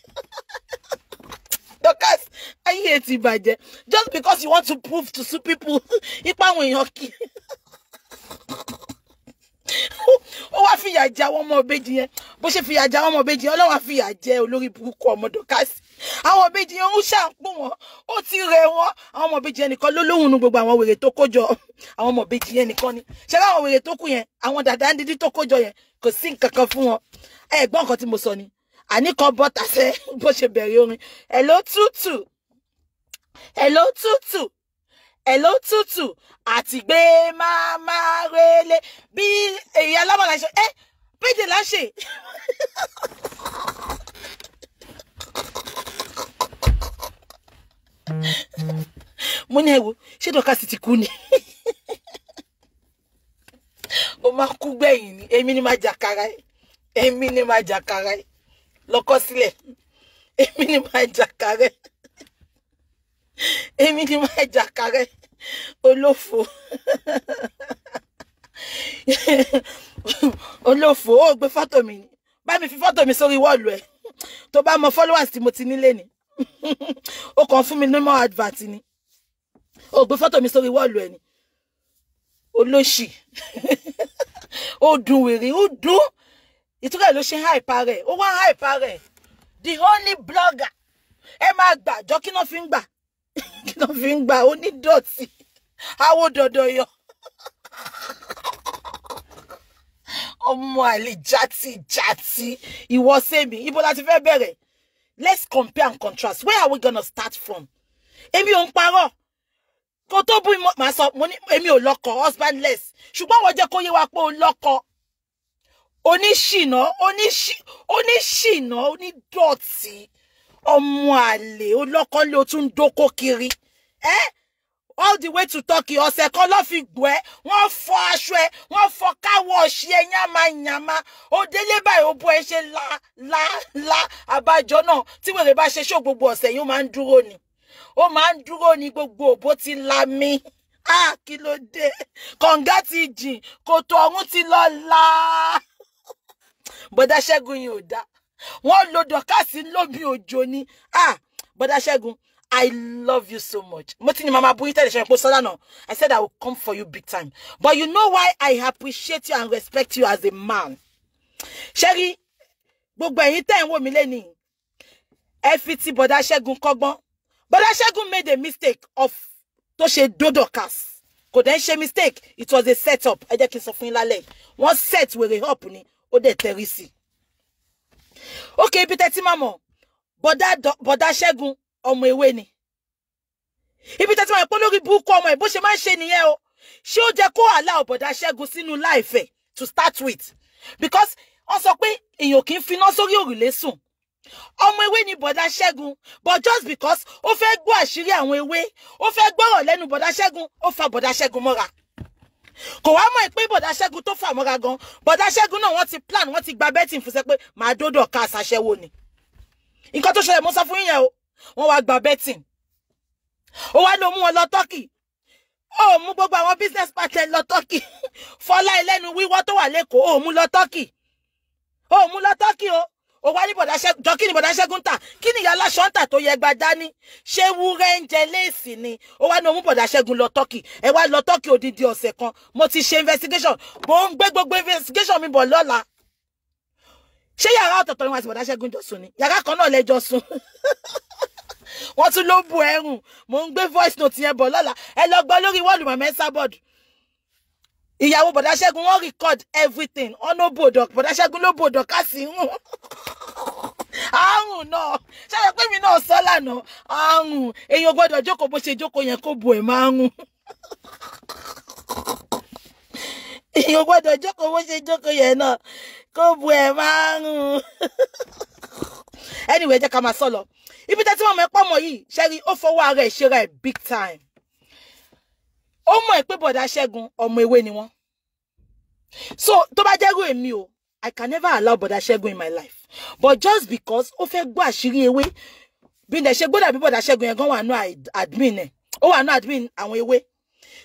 Dorcas ayé ti bàjẹ́ just because you want to prove to some people ipa àwọn èèyàn kí ó wá fìyà jẹ àwọn ọmọ ìbejì yẹn bó ṣe fìyà jẹ àwọn ọmọ ìbejì yẹn Ọlọ́run á fìyà jẹ olórí burúkú ọmọ Dorcas àwọn ìbejì yẹn ń ṣàǹpù wọn ó ti rẹ̀ wọ́n àwọn ọmọ ìbejì yẹn nìkan ló lóhùn nu gbogbo àwọn wèrè tó kójọ àwọn ọmọ ìbejì yẹn nìkan ni ṣé àwọn wèrè tó kù yẹn àwọn dàda ń dídí tó kójọ yẹn kò sí nǹkan kan fún wọn ẹ gbọ́ nǹkan tí mo sọ ni àní kan bọ́ tàṣẹ bó ṣe bẹ̀rẹ̀ orin hello tútù àti gbé máa relé bí èyí alábọ̀lá ṣe péjì láṣẹ. Mo ní ẹ̀wò ṣé Dorcas ti kú ni ó máa kú gbẹ̀yìn ni èmi ni máa jàkàrà ẹ̀ lọ́kọ́ sílẹ̀ èmi ni máa jàkàrà ẹ̀ olófò ó gbé fọ́tò mi ni bá mi fi fọ́tò mi sórí wọ́ọ̀lù ẹ̀ tó bá mọ followers tí mo ti nílé ni ó kàn fún mi ní mọ́ advert ni ó gbé fọ́tò mi sórí wọ́ọ̀lù ẹ̀ ni olóṣì ó dùn wèrè ó dùn ìtúkẹ́ ló ṣe hype rẹ̀ ó wá hype rẹ̀ the only blogger ẹ máa gbà jọ kí náà fi ń gbà ó ní dọ̀tí àwọ̀ dọ̀dọ̀ yọ ọmọ àlè játì ìwọ sẹ́mi ibo láti fẹ́ bẹ̀rẹ̀ let's compare and contrast where are we gonna start from èmi ò ń parọ́ kó tó bú màá sọ mo ní èmi ò lọ́kọ husbandless ṣùgbọ́n wọ́n jẹ́ kó yé wa pé ó lọ́kọ oníṣìnà onídọ̀tí ọmọ àlè olọ́kọ lé o tún dókó kiri all the way to Turkey ọ̀sẹ̀ kan ló fi gbọ́ ẹ́ wọ́n fọ aṣọ ẹ wọ́n fọ káwọ́ ọ̀ṣì ẹ yàmàyàmà ó délé báyìí ó bọ́ ẹ ṣe la àbájọ náà tí wèrè bá ṣe ṣó gbogbo ọ̀sẹ̀ yìí ó máa ń dúró ni ó máa ń dúró ní gbogbo bó ti la mí. Ah, kí ló dé? Kànga ti jìn, kòtò ọ̀run ti lọ la. Bọ̀dá Ṣẹ́gun yìí ò dá. Wọ́n lo Dorcas lóbi òjò ni. Ah, Bọ̀dá Ṣẹ́gun, I love you so much. Motini Mama Buita de Shempo Solano. I said I will come for you big time. But you know why I appreciate you and respect you as a man? Sherry, gbogbo ẹ̀yin tẹ́ ń wò mí lẹ́ni. Ẹ fi ti Bọ̀dá Ṣẹ́gun kọ́gbọ́n. Bọ̀dá Ṣẹ́gun made a mistake of tó ṣe do Dorcas. Kò dẹ̀ ṣe mistake. It was a setup. Ẹ jẹ́ kí n sọ fún yín lálẹ́. Wọ́n set wèrè up ni. Ó dẹ̀ tẹrí sí. Okay, ibi tẹ́ ti máa mọ̀. Bọ̀dá Ṣẹ́gun ọmọ ewé ni. Ibi tẹ́ ti máa pọ̀ lórí burúkú ọmọ ẹ̀ bó ṣe máa ń ṣe nìyẹn o. Ṣé ó jẹ́ kó allow Bọ̀dá Ṣẹ́gun sínú life ẹ̀ to start with? Because wọ́n sọ pé èèyàn kì í finá sórí òrùlé sùn. Ọmọ ewé ni Bọ̀dá Ṣẹ́gun, but just because ó fẹ́ gbọ́ àṣírí àwọn ewé, ó fẹ́ gbọ́rọ̀ lẹ́nu Bọ̀dá Ṣẹ́gun, ó fa Bọ̀dá Ṣẹ́gun mọ́ra. Kò wá mọ̀ pé Bọ̀dá Ṣẹ́gun tó fà mọ́ra gan. Bọ̀dá Ṣẹ́gun náà wọ́n ti plan, wọ́n ti gba betting fún ṣe pé máa dó Dorcas aṣẹ́wó ni. Nǹkan tó ṣẹlẹ̀ mo sọ fún yín yẹn o. Wọ́n wá gba betting. Ó wá lọ mú wọn lọ Turkey. Ó mú gbogbo àwọn business partner lọ Turkey. Fọlá ẹlẹ́nu wíwọ́ tó wà lÉkòó, ó mú lọ Turkey. Ó mú lọ Turkey o. Ó wá ní Bọ̀dá Ṣẹ́gun, jọ kí ni Bọ̀dá Ṣẹ́gun tà? Kí ni ìyá aláṣọ ń tà tó yẹ gba dání? Ṣé wúrẹ́ ń jẹ léèsì ni? Ó wá ní ó mú Bọ̀dá Ṣẹ́gun lọ Turkey. Ẹ wá lọ Turkey odidi ọ̀sẹ̀ kan. Mo ti ṣe investigation. Mo ń gbé gbogbo investigation mi bọ̀ lọ́la. Ṣé yàrá ọ̀tọ̀ọ̀tọ̀ ni wọ́n àti Bọ̀dá Ṣẹ́gun jọ sùn ni? Yàrá kan náà lẹ́jọ́ sùn. Wọ́n tún ló bu ẹrùn. Mo ń gbé voice note yẹn bọ̀ lọ́la. Ẹ lọ gbọ́ lórí wọ́ọ̀lù m0cks. Ìyàwó Bọ̀dá Ṣẹ́gun wọ́n record everything. Ọ̀nà bòdò Bọ̀dá Ṣẹ́gun ló bòdò kásì ń hùn. Àrùn náà. Ṣé ẹ pé mi náà sọ lánàá? Àrùn. Èèyàn gbọ́dọ̀ jókòó bó ṣe jókòó yẹn kó bu ẹ̀ máa ń hùn. Èèyàn gbọ́dọ̀ jókòó bó ṣe jókòó yẹn náà kó bu ẹ̀ máa ń hùn. Anyway, jẹ́ ká máa sọ lọ. Ibi tẹ́ tí wọ́n mọ̀ ẹ́ pọ̀ mọ̀ yìí, Sherry, ó fọwọ́ ara ẹ̀ ṣera ẹ̀ big time. Ó mọ̀ ẹ́ pé Bọ̀dá Ṣẹ́gun ọmọ ewé ni wọ́n. So, tó bá jẹ́rú èmi o, I can never allow Bọ̀dá Ṣẹ́gun in my life. But just because ó fẹ́ gbọ́ àṣírí ewé, bí ǹdẹ̀ ṣe gbọ́dọ̀ bí Bọ̀dá Ṣẹ́gun yẹn gan wà nú admin ẹ̀. Ó wà nú admin àwọn ewé.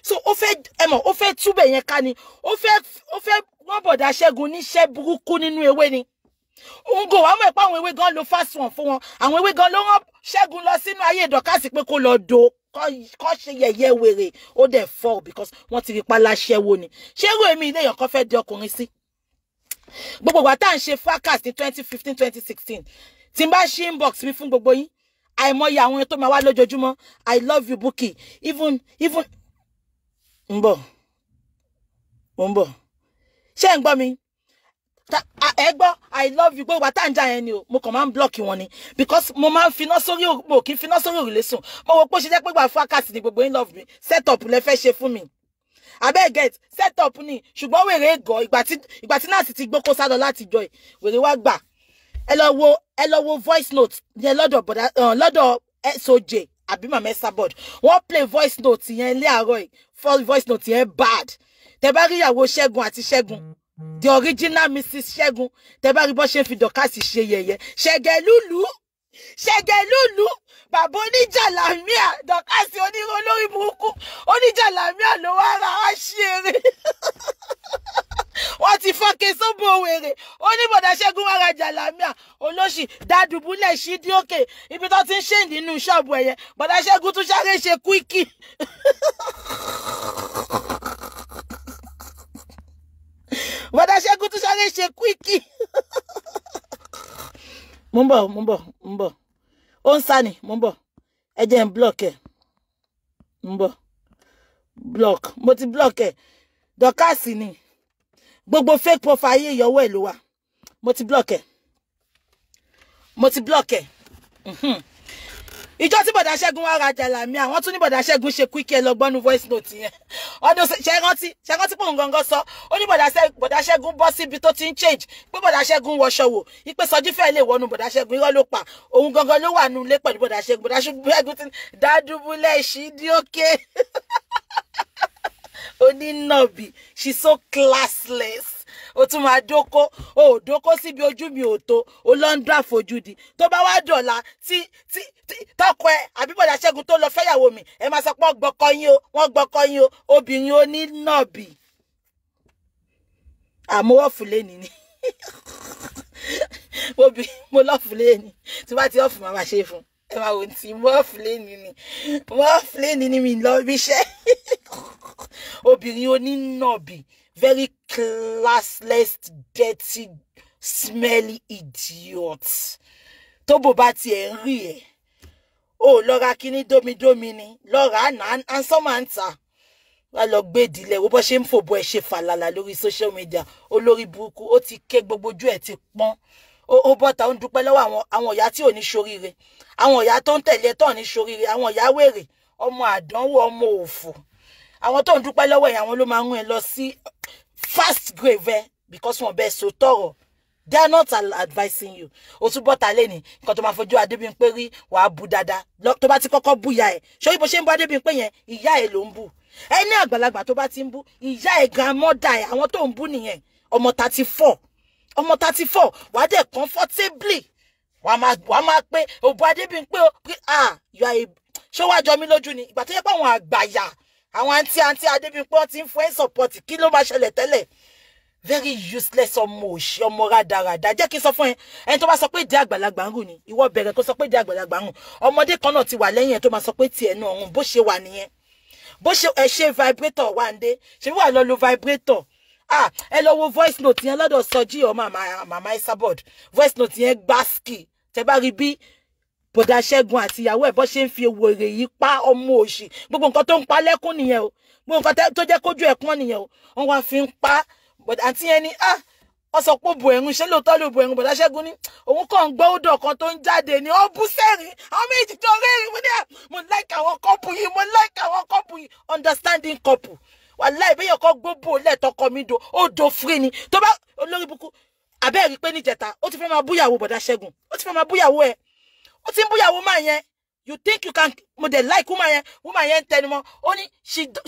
So, ó fẹ́, ẹ mọ̀, ó fẹ́ túbẹ̀ yẹn ká ni. Ó fẹ́ wọ́n Bọ̀dá Ṣẹ́gun níṣẹ́ burúkú nínú ewé ni. Òun go wá mọ̀ pé àwọn ewé gan ló fast one fún wọn. Àwọn ewé gan ló rán Ṣẹ́gun lọ sínú ayé Dorcas pé kó lọ do. Kọ́ ṣe yẹ̀yẹ́ wèrè. Ó dẹ̀ fall because wọ́n ti rí pa láṣẹ́wó ni. Ṣé irú èmi ilé èèyàn kan fẹ́ di ọkùnrin sí? Gbogbo ìgbà tá à ń ṣe fracas ní 2015, 2016. Tí n bá ṣí inbox mi fún gbogbo yín. Àìmọye àwọn tó máa wá lójoojúmọ́. I love you, Bukky. Even ń bọ̀. Ṣé ń gbọ́ mi? Egbo, I love you. Gbogbo tá ń jà yẹn ni o. Mo kàn máa ń block wọn ni because mo máa ń finá sórí mo kì í finá sórí òrùlé sùn. Mo wò pé ó ṣe jẹ́ pé gbà fracas ni gbogbo yín love me. Set up lẹ fẹ́ ṣe fún mi. Abeg get set up ni. Ṣùgbọ́n wèrè go ìgbà tí náà sì ti gboko sá lọ láti joy. Wèrè wá gbà. Ẹ lọ wo voice note yẹn lọ́dọ̀ SOJ àbí m0cks. Wọ́n play voice note yẹn lé àárọ̀ yìí. For voice note yẹn bad. Tẹ́ bá rí ìyàwó Ṣẹ́gun àti Ṣẹ́gun. The original Mrs. Ṣẹ́gun. Tẹ́ bá rí bó ṣe fi Dorcas ṣe yẹ̀yẹ́. Ṣẹ́gẹ̀lúlú. Bàbá oníjàlámíà. Dorcas onírò lórí burúkú. Oníjàlámíà ló wá ra wá ṣeré. Wọ́n ti fọ́kẹ́ sóbò wèrè. Ó ní Bọ̀dá Ṣẹ́gun wá ra jàlámíà. Olóṣì dádùbúlẹ̀ ṣídí òkè. Ibi tó ti ń ṣe nínú ṣọ́ọ̀bù ẹ̀yẹ. Bọ̀dá Ṣẹ́gun tún sáré ṣe quickie. Bọ̀dá Ṣẹ́gun tún sáré ṣe quickie. Mo ń bọ̀. Ó ń sá ni, mo ń bọ̀. Ẹ jẹ́ n block ẹ̀. Mo ń bọ̀. Block. Mo ti block ẹ̀. Dorcas ni. Gbogbo fake profile ayé ìyọwọ́ ẹ̀ ló wà. Mo ti block ẹ̀. Ìjọ tí Bọ̀dá Ṣẹ́gun wá ra jàlámíà, wọ́n tún ní Bọ̀dá Ṣẹ́gun ṣe quickie lọ́gbọ́nú voice note yẹn. Ọdún ṣe rántí pé òun gangan sọ. Ó ní Bọ̀dá Ṣẹ́gun bọ́ síbi tó ti ń change. Pé Bọ̀dá Ṣẹ́gun wọṣọ wò. Ipe Sọjí fẹ́ lè wọnú Bọ̀dá Ṣẹ́gun. Irọ́ ló pa. Òun gangan ló wà nú ilé pẹ̀lú Bọ̀dá Ṣẹ́gun. Bọ̀dá Ṣẹ́gun ti dádúbúlẹ̀ ṣídí òkè. Onínàbì. She's so classless. o tún máa dóko o dóko síbi ojú mi ò tó o lọ ń dá fojúdi tó bá wá dọ̀la tí tọkọ ẹ àbí bọ̀dá Ṣẹ́gun tó lọ fẹ́yàwó mi ẹ máa sọ pé wọ́n gbọ́kọ yín o obìnrin onínàbì àmúwọ́fù lẹ́ni ni mo lọ́fù lẹ́ni tí bá ti ọ̀fù máa máa ṣe fún ẹ máa wò tí mọ́ọ̀fù lẹ́ni ni mi lọ bí iṣẹ́ obìnrin onínàbì very classless dirty smelly idiot tó bò bá tiẹ̀ ń rí ẹ̀ o lọ́ra kíní dómidómi ni lọ́ra ansọ́máǹtà wà lọ gbé ìdílé wo bó ṣe ń fòbó ẹ̀ ṣe fàlàlà lórí social media olórí burúkú ó ti ké gbogbo ojú ẹ̀ ti pọ́n ó bọ́ta ó ń dúpẹ́ lọ́wọ́ àwọn ìyá tí ò ní ṣoríire àwọn ìyá tó ń tẹ̀lé tó ní ṣoríire àwọn ìyá wèrè ọmọ àdánwò ọmọ òfò àwọn tó ń dúpẹ́ lọ́wọ́ ẹ̀ àwọn ló máa ń rún ẹ lọ sí fast grave because wọn bẹ́ẹ̀ so tọrọ they are not advising you o tún bọ́ta lẹ́ni nǹkan tó máa fojú Adébímpé rí wàá bu dáadáa tó bá ti kọ́kọ́ bú ìyá ẹ̀ ṣé bó ṣe ń bú Adébímpé yẹn ìyá ẹ̀ ló ń bú ẹni àgbàlagbà tó bá ti ń bú ìyá ẹ̀ grandmother ẹ̀ àwọn tó ń bú nìyẹn ọmọ 34 wàá dẹ̀ comfortably wàá máa pé òbú Adébímpé you are a ṣé wàá jọ mí lójú ni ìgbà tó yẹ pé àwọn àgbàyà àwọn àǹtí Adébímpé wọn ti ń fún ẹ support kí ló máa ṣẹlẹ̀ tẹ́lẹ̀ very useless ọmọ òṣì ọmọ rádaràdà jẹ́ kí n sọ fún ẹ ẹni tó bá sọ pé ìdí àgbàlagbà ń rù ni ìwọ bẹ̀rẹ̀ kó sọ pé ìdí àgbàlagbà ń rù ọmọdé kan náà ti wà lẹ́yìn ẹ tó máa sọ pé tiẹ̀ náà rùn bó ṣe wà nìyẹn bó ṣe ẹ ṣe vibrator wà ń dé ṣe wà lọ lo vibrator ẹ lọ wo voice note yẹn lọ́dọ̀ Sọjí ọ màmá Isabod voice note yẹn gbáskì tẹ bá rí bí bọ̀dá Ṣẹ́gun àti ìyàwó ẹ̀ bọ́ ṣe ń fi wèrè yìí pa ọmọ òṣì gbogbo nǹkan tó ń pa lẹ́kún nìyẹn o gbogbo nǹkan tó jẹ́ kójú ẹ̀kún nìyẹn o wọ́n wá fi ń pa àti ẹni wọ́n sọ pé bò ẹ̀rùn ṣé lóòótọ́ ló bò ẹ̀rùn bọ̀dá Ṣẹ́gun ní òun kàn ń gbọ́ ọ̀dọ̀ kan tó ń jáde ní ó bú sẹ́rìn àwọn méjì tó rẹ́rìn mo like àwọn couple yìí understanding couple wàláì bẹ́yẹ̀ kọ́ gbogbo lẹ́tọ̀kọ mi do ó do free ni tó bá olórí burúkú abẹ́ẹ̀rí pé níjẹta ó ti fẹ́ máa búyàwó bọ̀dá Ṣẹ́gun ó ti fẹ́ máa búyàwó ẹ̀ ó ti ń búyàwó máa yẹn you think you can mo dey like woman yẹn tẹnumọ́ ó ní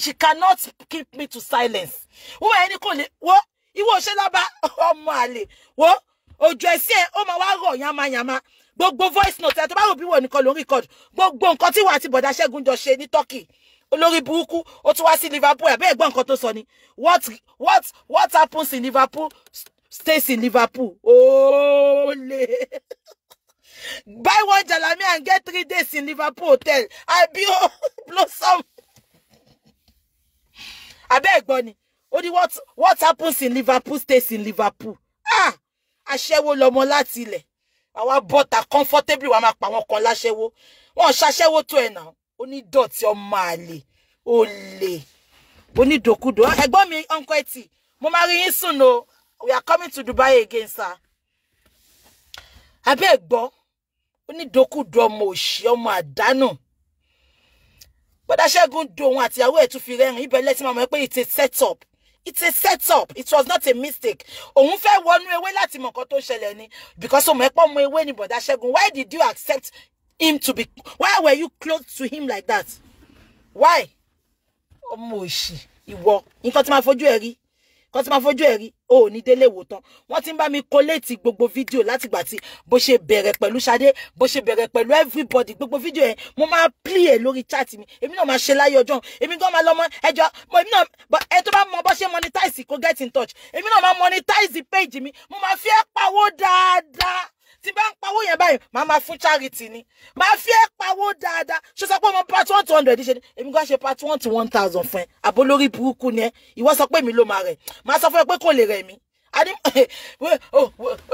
she cannot keep me to silence woman yẹn ní kò lè wo ìwọ ṣe lábá ọmọ àlè wo ojú ẹsẹ̀ ẹ̀ ó máa wá rọ̀ yamayama gbogbo voice note ẹ̀ tó bá rò bí wọ́n nìkan ló ń record gbogbo nǹkan tí wọ́n àti bọ̀dá Ṣẹ́gun jọ ṣe ní Turkey olórí burúkú ó tún wá sí Liverpool ẹ̀ bẹ́ẹ̀ gbọ́ nǹkan tó sọ ni what happens in Liverpool stays in Liverpool ole buy one jalami and get 3 days in Liverpool hotel abio blossom abeg gbọ́ ni ó ní what happens in Liverpool stays in Liverpool aṣẹ́wó lọmọ láti ilẹ̀ àwa bọ́ta comfortably wàá máa pa wọn kan láṣẹ́wó wọn ṣaṣẹ́wó tó ẹ̀ náà onídọ̀tí ọmọ àlè olè onídòkúdò ẹ̀gbọ́n mi uncle Eti mo máa rí yín soon o we are coming to Dubai again sir abẹ́ gbọ́ onídòkúdò ọmọ òṣì ọmọ àdánù bọ̀dá Ṣẹ́gun dòun àtìyàwó ẹ̀ tún fi rẹ́rìn ibẹ̀ lẹ́tí máa mọ̀ pé it's a setup it was not a mistake òun fẹ́ wọnú ewé láti mọ̀ nǹkan tó ṣẹlẹ̀ ni because ọmọ ẹ̀pọ̀ ọmọ ewé ni bọ̀dá Ṣẹ́gun why did you accept him to be why were you close to him like that why ọmọ òṣì ìwọ nǹkan tí máa fojú ẹ rí o ní délé wò tán wọ́n ti ń bá mi collate gbogbo fídíò láti gbà tí bó ṣe bẹ̀rẹ̀ pẹ̀lú Ṣadé bó ṣe bẹ̀rẹ̀ pẹ̀lú everybody gbogbo fídíò yẹn mo máa play ẹ lórí chat mi èmi náà máa ṣe láyé ọjọ́ èmi gan máa lọ mọ ẹjọ́ mo èmi náà ẹ tó bá mọ bó ṣe monetize kó get in touch èmi náà máa monetize page mi mo máa fi ẹ pawó dáadáa tí bá ń pawó yẹn báyìí máa fún charity ni máa fi ẹ pawó dáadáa ṣó sọ pé mo part 1 to 100 ṣe ni èmi gan ṣe part 1 to 1000 fún ẹ àbó lórí burúkú ni ẹ ìwọ sọ pé mi ló máa rẹ̀ máa sọ fún ẹ pé kò lè rẹ̀ mí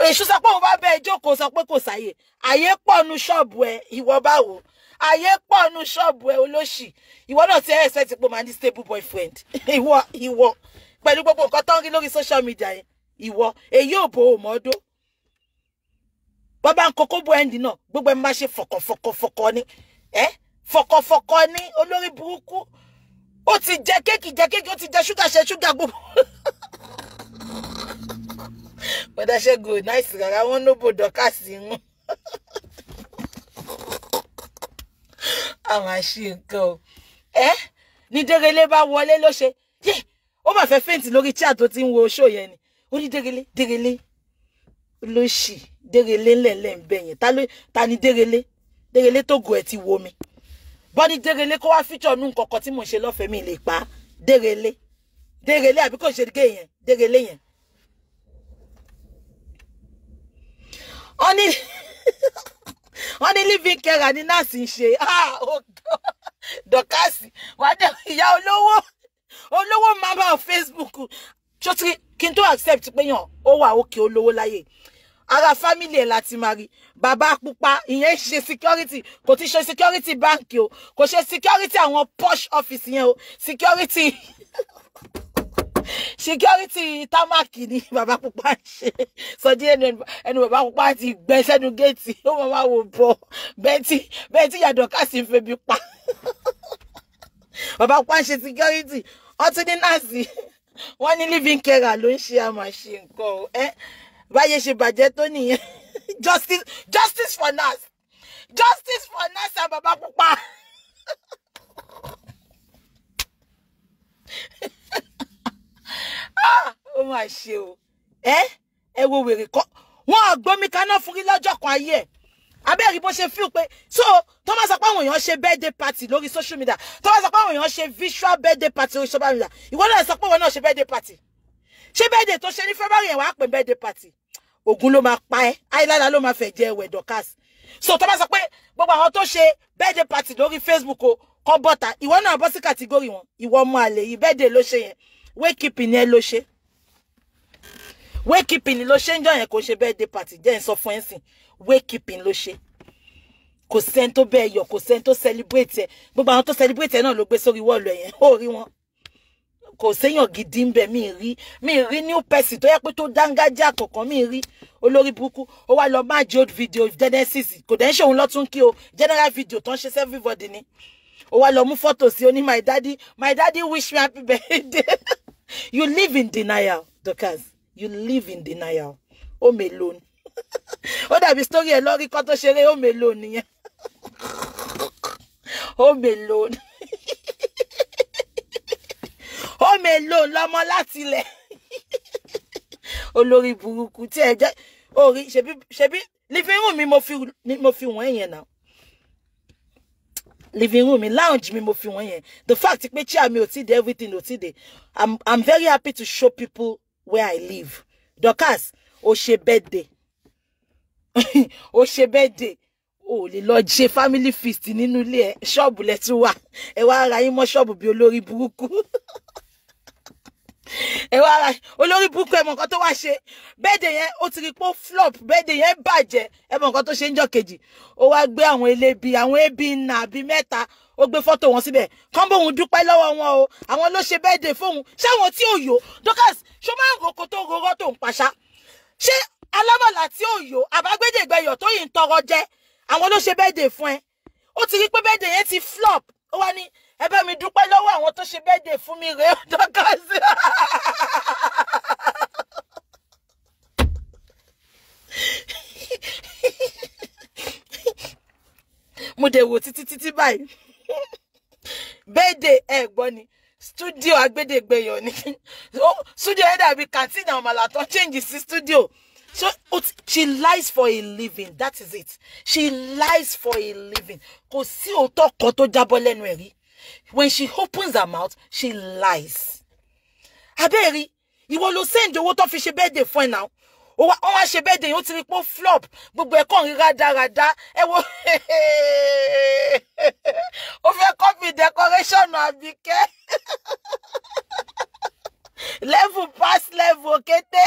èṣù sọ pé òun bá bẹ ìjókòó sọ pé kò sáyè àyè pọ̀ nu ṣọ́ọ̀bù ẹ ìwọ báwo àyè pọ̀ nu ṣọ́ọ̀bù ẹ olóṣì ìwọ náà ti ẹ ti pé máa ní stable boyfriend ìwọ pẹ̀lú gbogbo nǹkan tó ń rí lórí social media yẹn ìwọ èyí ò bò ó mọ́dó bàbá ń kókó bó ẹndì náà gbogbo ẹ máa ṣe fọkọfọkọ ni fọkọfọkọ ni olórí burúkú ó ti jẹ kéèkì ó ti jẹ ṣúgà gbogbo bọ̀dá Ṣẹ́gun nice rárá wọn ló bò Dorcas ń àwọn àṣì nǹkan o ní dérélé bá wọlé ló ṣe ó mà fẹ́ fẹ́ǹtì lórí chat tó ti ń wo show yẹn ni ó ní dérelé lóṣì dérelé ńlẹ̀ńlẹ̀ ń bẹ̀ yẹn ta ni dérelé tó go ẹ̀ ti wo mi bọ́ni dérelé kó wá feature nù nǹkankan tí mo ṣe lọ́fẹ̀ẹ́ mi lè pa dérelé àbí kò ṣe gé yẹn dérelé yẹn wọ́n ní living care ní nọ́ọ̀sì ń ṣe Dorcas wàá dẹ̀ ìyá olówó mama Facebook ṣó kí n tó accept pé yàn ó wà òkè olówó láyé ara family ẹ̀ láti máa rí bàbá pupa ìyẹn ṣe security kò ti ṣe security bank o kò ṣe security àwọn posh office yẹn o security tamaki ni bàbá pupa ṣe sọ díẹ̀ ẹnu bàbá pupa ti gbẹ sẹ́nu géètì ó máa wò bọ̀ bẹ́ẹ̀ tí ìyá Dorcas ń febi pa bàbá pupa ṣe security ọtún ní nọ́ọ̀sì wọ́n ní living care ló ń ṣe àmàṣe nǹkan o báyé ṣe bàjẹ́ tó nìyẹn justice for nurse and bàbá pupa ó mà ṣe o ẹ wo wèrè kọ́ wọ́n àgbómi kaná fún rí lọ́jọ́ kan ayé ẹ̀ abẹ́rì bó ṣe feel pé so tó máa sọ pé àwọn èèyàn ṣe birthday party lórí social media tó máa sọ pé àwọn èèyàn ṣe visual birthday party lórí social media ìwọ náà sọ pé wọn náà ṣe birthday party ṣé birthday tó ṣe ní February yẹn wàá pè birthday party ogun ló máa pa ẹ́ ayélujára ló máa fẹ́ jẹ ẹwẹ̀ Dorcas so tó máa sọ pé gbogbo àwọn tó ṣe birthday party lórí Facebook o kọ́ bọ́ta ìwọ náà bọ́ sí kàtígórì wọn ìwọ ọmọ àlè yìí birthday ló ṣe yẹn wakekeeping yẹn ló ṣe wakekeeping ló ṣe ń jọ yẹn kò ṣe birthday party jẹ́ ń sọ fún ẹ̀ sìn wakekeeping ló ṣe kò sẹ́ni tó bẹ́ẹ̀ yọ kò sẹ́ni tó celebrate ẹ̀ gbogbo àwọn tó celebrate ẹ̀ náà ló gbé sórí wọ́ọ̀lù ẹ̀ yẹn ó rí wọn kò séyàn gidi ń bẹ mi rí new person tó yẹ pé tó dángájá kọ̀ọ̀kan mi rí olórí burúkú ó wá lọ máa jẹ́ old video genesis kò dẹ̀ ń ṣe òun lọ́tún kí o general video tó ń ṣe everybody ni ó wá lọ mú photo sí ó ní my daddy wish me happy birthday you live in denial Dorcas you live in denial home alone ó dàbí story ẹ̀ lórí kan tó ṣeré home alone nìyẹn home alone home alone lọmọ láti ilẹ̀ olórí burúkú tí ẹ jẹ́ orí ṣebí living room mi mo fi wọ́n yẹn náà living room mi lounge mi mo fi wọ́n yẹn the fact pé chair mi ò tí dé everything ò tí dé I'm very happy to show people where I live Dorcas ó ṣe birthday ó ṣe birthday ó lè lọ jẹ family feast nínú ilé ẹ ṣọ́ọ̀bù lẹ tún wà ẹ wá ara yín mọ́ ṣọ́ọ̀bù bí olórí burúkú ẹ wá ara olórí burúkú ẹ mọ̀ nǹkan tó wá ṣe birthday yẹn ó ti rí pé flop birthday yẹn bàjẹ́ ẹ mọ̀ nǹkan tó ṣe ń jọ́ kejì ó wá gbé àwọn ebi nà bí mẹ́ta ó gbé fọ́tò wọn síbẹ̀ kán bóun dúpẹ́ lọ́wọ́ wọn o àwọn ló ṣe birthday fóun ṣáwọn tí ò yó Dorcas ṣó máa ń roko tó rorọ́ tó ń paṣá ṣé alámọ̀lá tí ò yó àbágbédègbẹ̀yọ̀ tó yìí ń tọrọ jẹ àwọn ló ṣe birthday fún ẹ ó ti rí pé birthday yẹn ti flop ó wá ní ẹ bá mi dúpẹ́ lọ́wọ́ àwọn tó ṣe birthday fún mi rèé Dorcas mo dẹ̀ wò títí báyìí birthday ẹ gbọ́ ni studio agbédègbẹ̀yọ̀ ni studio ẹ dàbí canteen àwọn màlàtọ́ change sí studio. So she lies for a living. That is it. She lies for a living. Kò sí òótọ́ kan tó jábọ́ lẹ́nu ẹ̀ rí. When she opens her mouth, she lies. Abẹ́rí, ìwọ ló send owó tó fi ṣe birthday fún ẹ now. Ó wá ṣe birthday ó ti rí pé flop. Gbogbo ẹ̀ kàn rí rádaràda. Ẹ wo ó fẹ́ copy decoration Àbíkẹ́. Level pass level kété.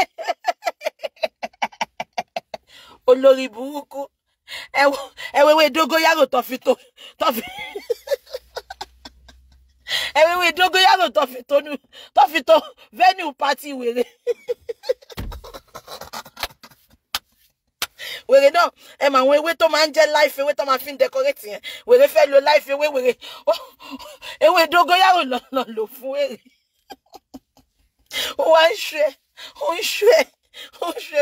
Olórí burúkú ẹwẹ́wẹ́ dógóyàrò tó fi ẹwẹ́wẹ́ dógóyàrò tó fi tó venue party wèrè náà ẹ mà àwọn ewé tó máa ń jẹ́ life ewé tó máa fi ń decorate yẹn wèrè fẹ́ lo life ewé ewé dógóyàrò lọ lò fún wèrè ó wá ń ṣe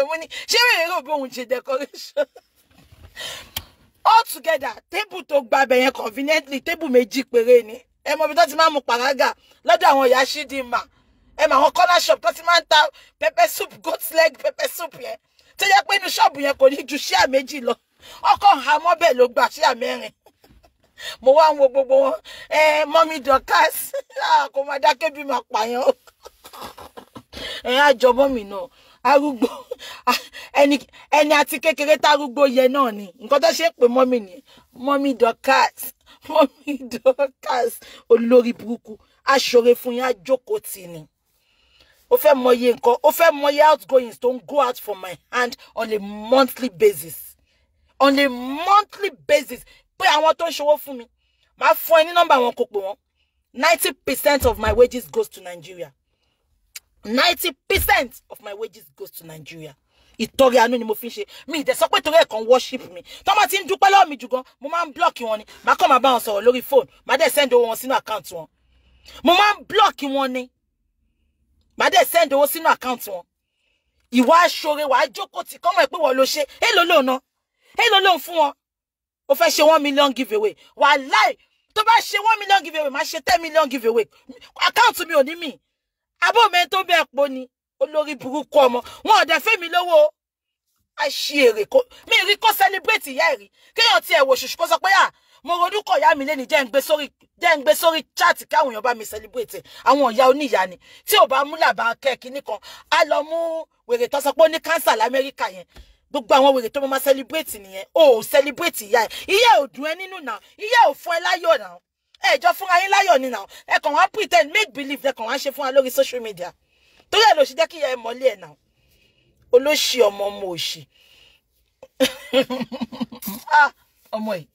money. She will go with decoration. All together, table to gba conveniently, table méjì péré ni. Ẹ mọ̀ bí tó ti máa mú paraga lọ́dọ̀ àwọn Yashidi ma. ẹ mà wọn corner shop tó ti máa ń ta pepper soup, goat leg pepper soup yẹn tó yẹ pé inú shop yẹn kò ní ju ṣíà méjì lọ ọkàn ha mọ́ bẹ́ẹ̀ ló gba ṣíà mẹ́rin mo wá ń wo gbogbo wọn mọ́mí Dorcas kò má dákẹ́ bí máa pààyàn àjọ mọ́mí náà arúgbó ẹni àti kékeré tárúgbó yẹ náà ni nǹkan tó ṣe pé mọ́mí ni mọ́mí Dorcas olórí burúkú aṣọre fún yín àjókòó tì ní ó fẹ́ mọye nǹkan ó fẹ́ mọye outgoings tó ń go out from my hand on a monthly basis pé àwọn tó ń ṣòwò fún mi máa fún ẹ ní nọ́mbà wọn kò pè wọ́n 90% of my wages goes to Nigeria 90% of my wages goes to Nigeria. Ìtọrẹ àánú ni mo fi ń ṣe mi ìdẹ sọ pé torí ẹ̀ kan worship mi tó máa ti ń dúpẹ́ lọ́wọ́ mi jù gan mo máa ń block wọn ni máa kọ́ máa bá wọn sọ̀rọ̀ lórí phone máa dẹ̀ send owó wọn sínú account wọn mo máa ń block wọn ni máa dẹ̀ send owó sínú account wọn ìwà aṣọre wàá jókòó tí kọ́mọ̀ ẹ̀ pé wọ́n ló ṣe èlò lóun fún wọn ó fẹ́ ṣe 1 million giveaway wàláì tó bá ṣe 1 million giveaway máa ṣe 10 million giveaway account mi ò ní mi abó mi tó bẹ́ẹ̀ pọ̀ ni olórí burúkú ọmọ wọn ò dẹ̀ fẹ́ mi lówó àṣìírè kó mi rí kó celebrate ìyá ẹ̀ rí kéèyàn tí ẹ̀ wò ṣùṣù kó sọ pé mo ronú kọ̀ ìyá mi lẹ́ni jẹ́ ń gbé sórí chat káwọn èèyàn bá mi celebrate àwọn ìyá oníyà ni tí ò bá mú làbá kẹ́ẹ̀kì nìkan á lọ mú wèrè tó sọ pé ó ní cancer l'Amẹ́ríkà yẹn gbogbo àwọn wèrè tó máa celebrate nìyẹn ó celebrate ìyá ẹ̀ ò dùn ẹ́ nínú náà ìyá ò fún ẹ láyọ̀ náà ẹjọ́ fúnra yín láyọ̀ ni náà ẹ kàn wá pretend make believe ẹ kàn wá ṣe fún wa lórí social media torí ẹ ló ṣe jẹ́ kí ẹ mọ́lé ẹ̀ náà olóṣì ọmọ òṣì ọmọ yìí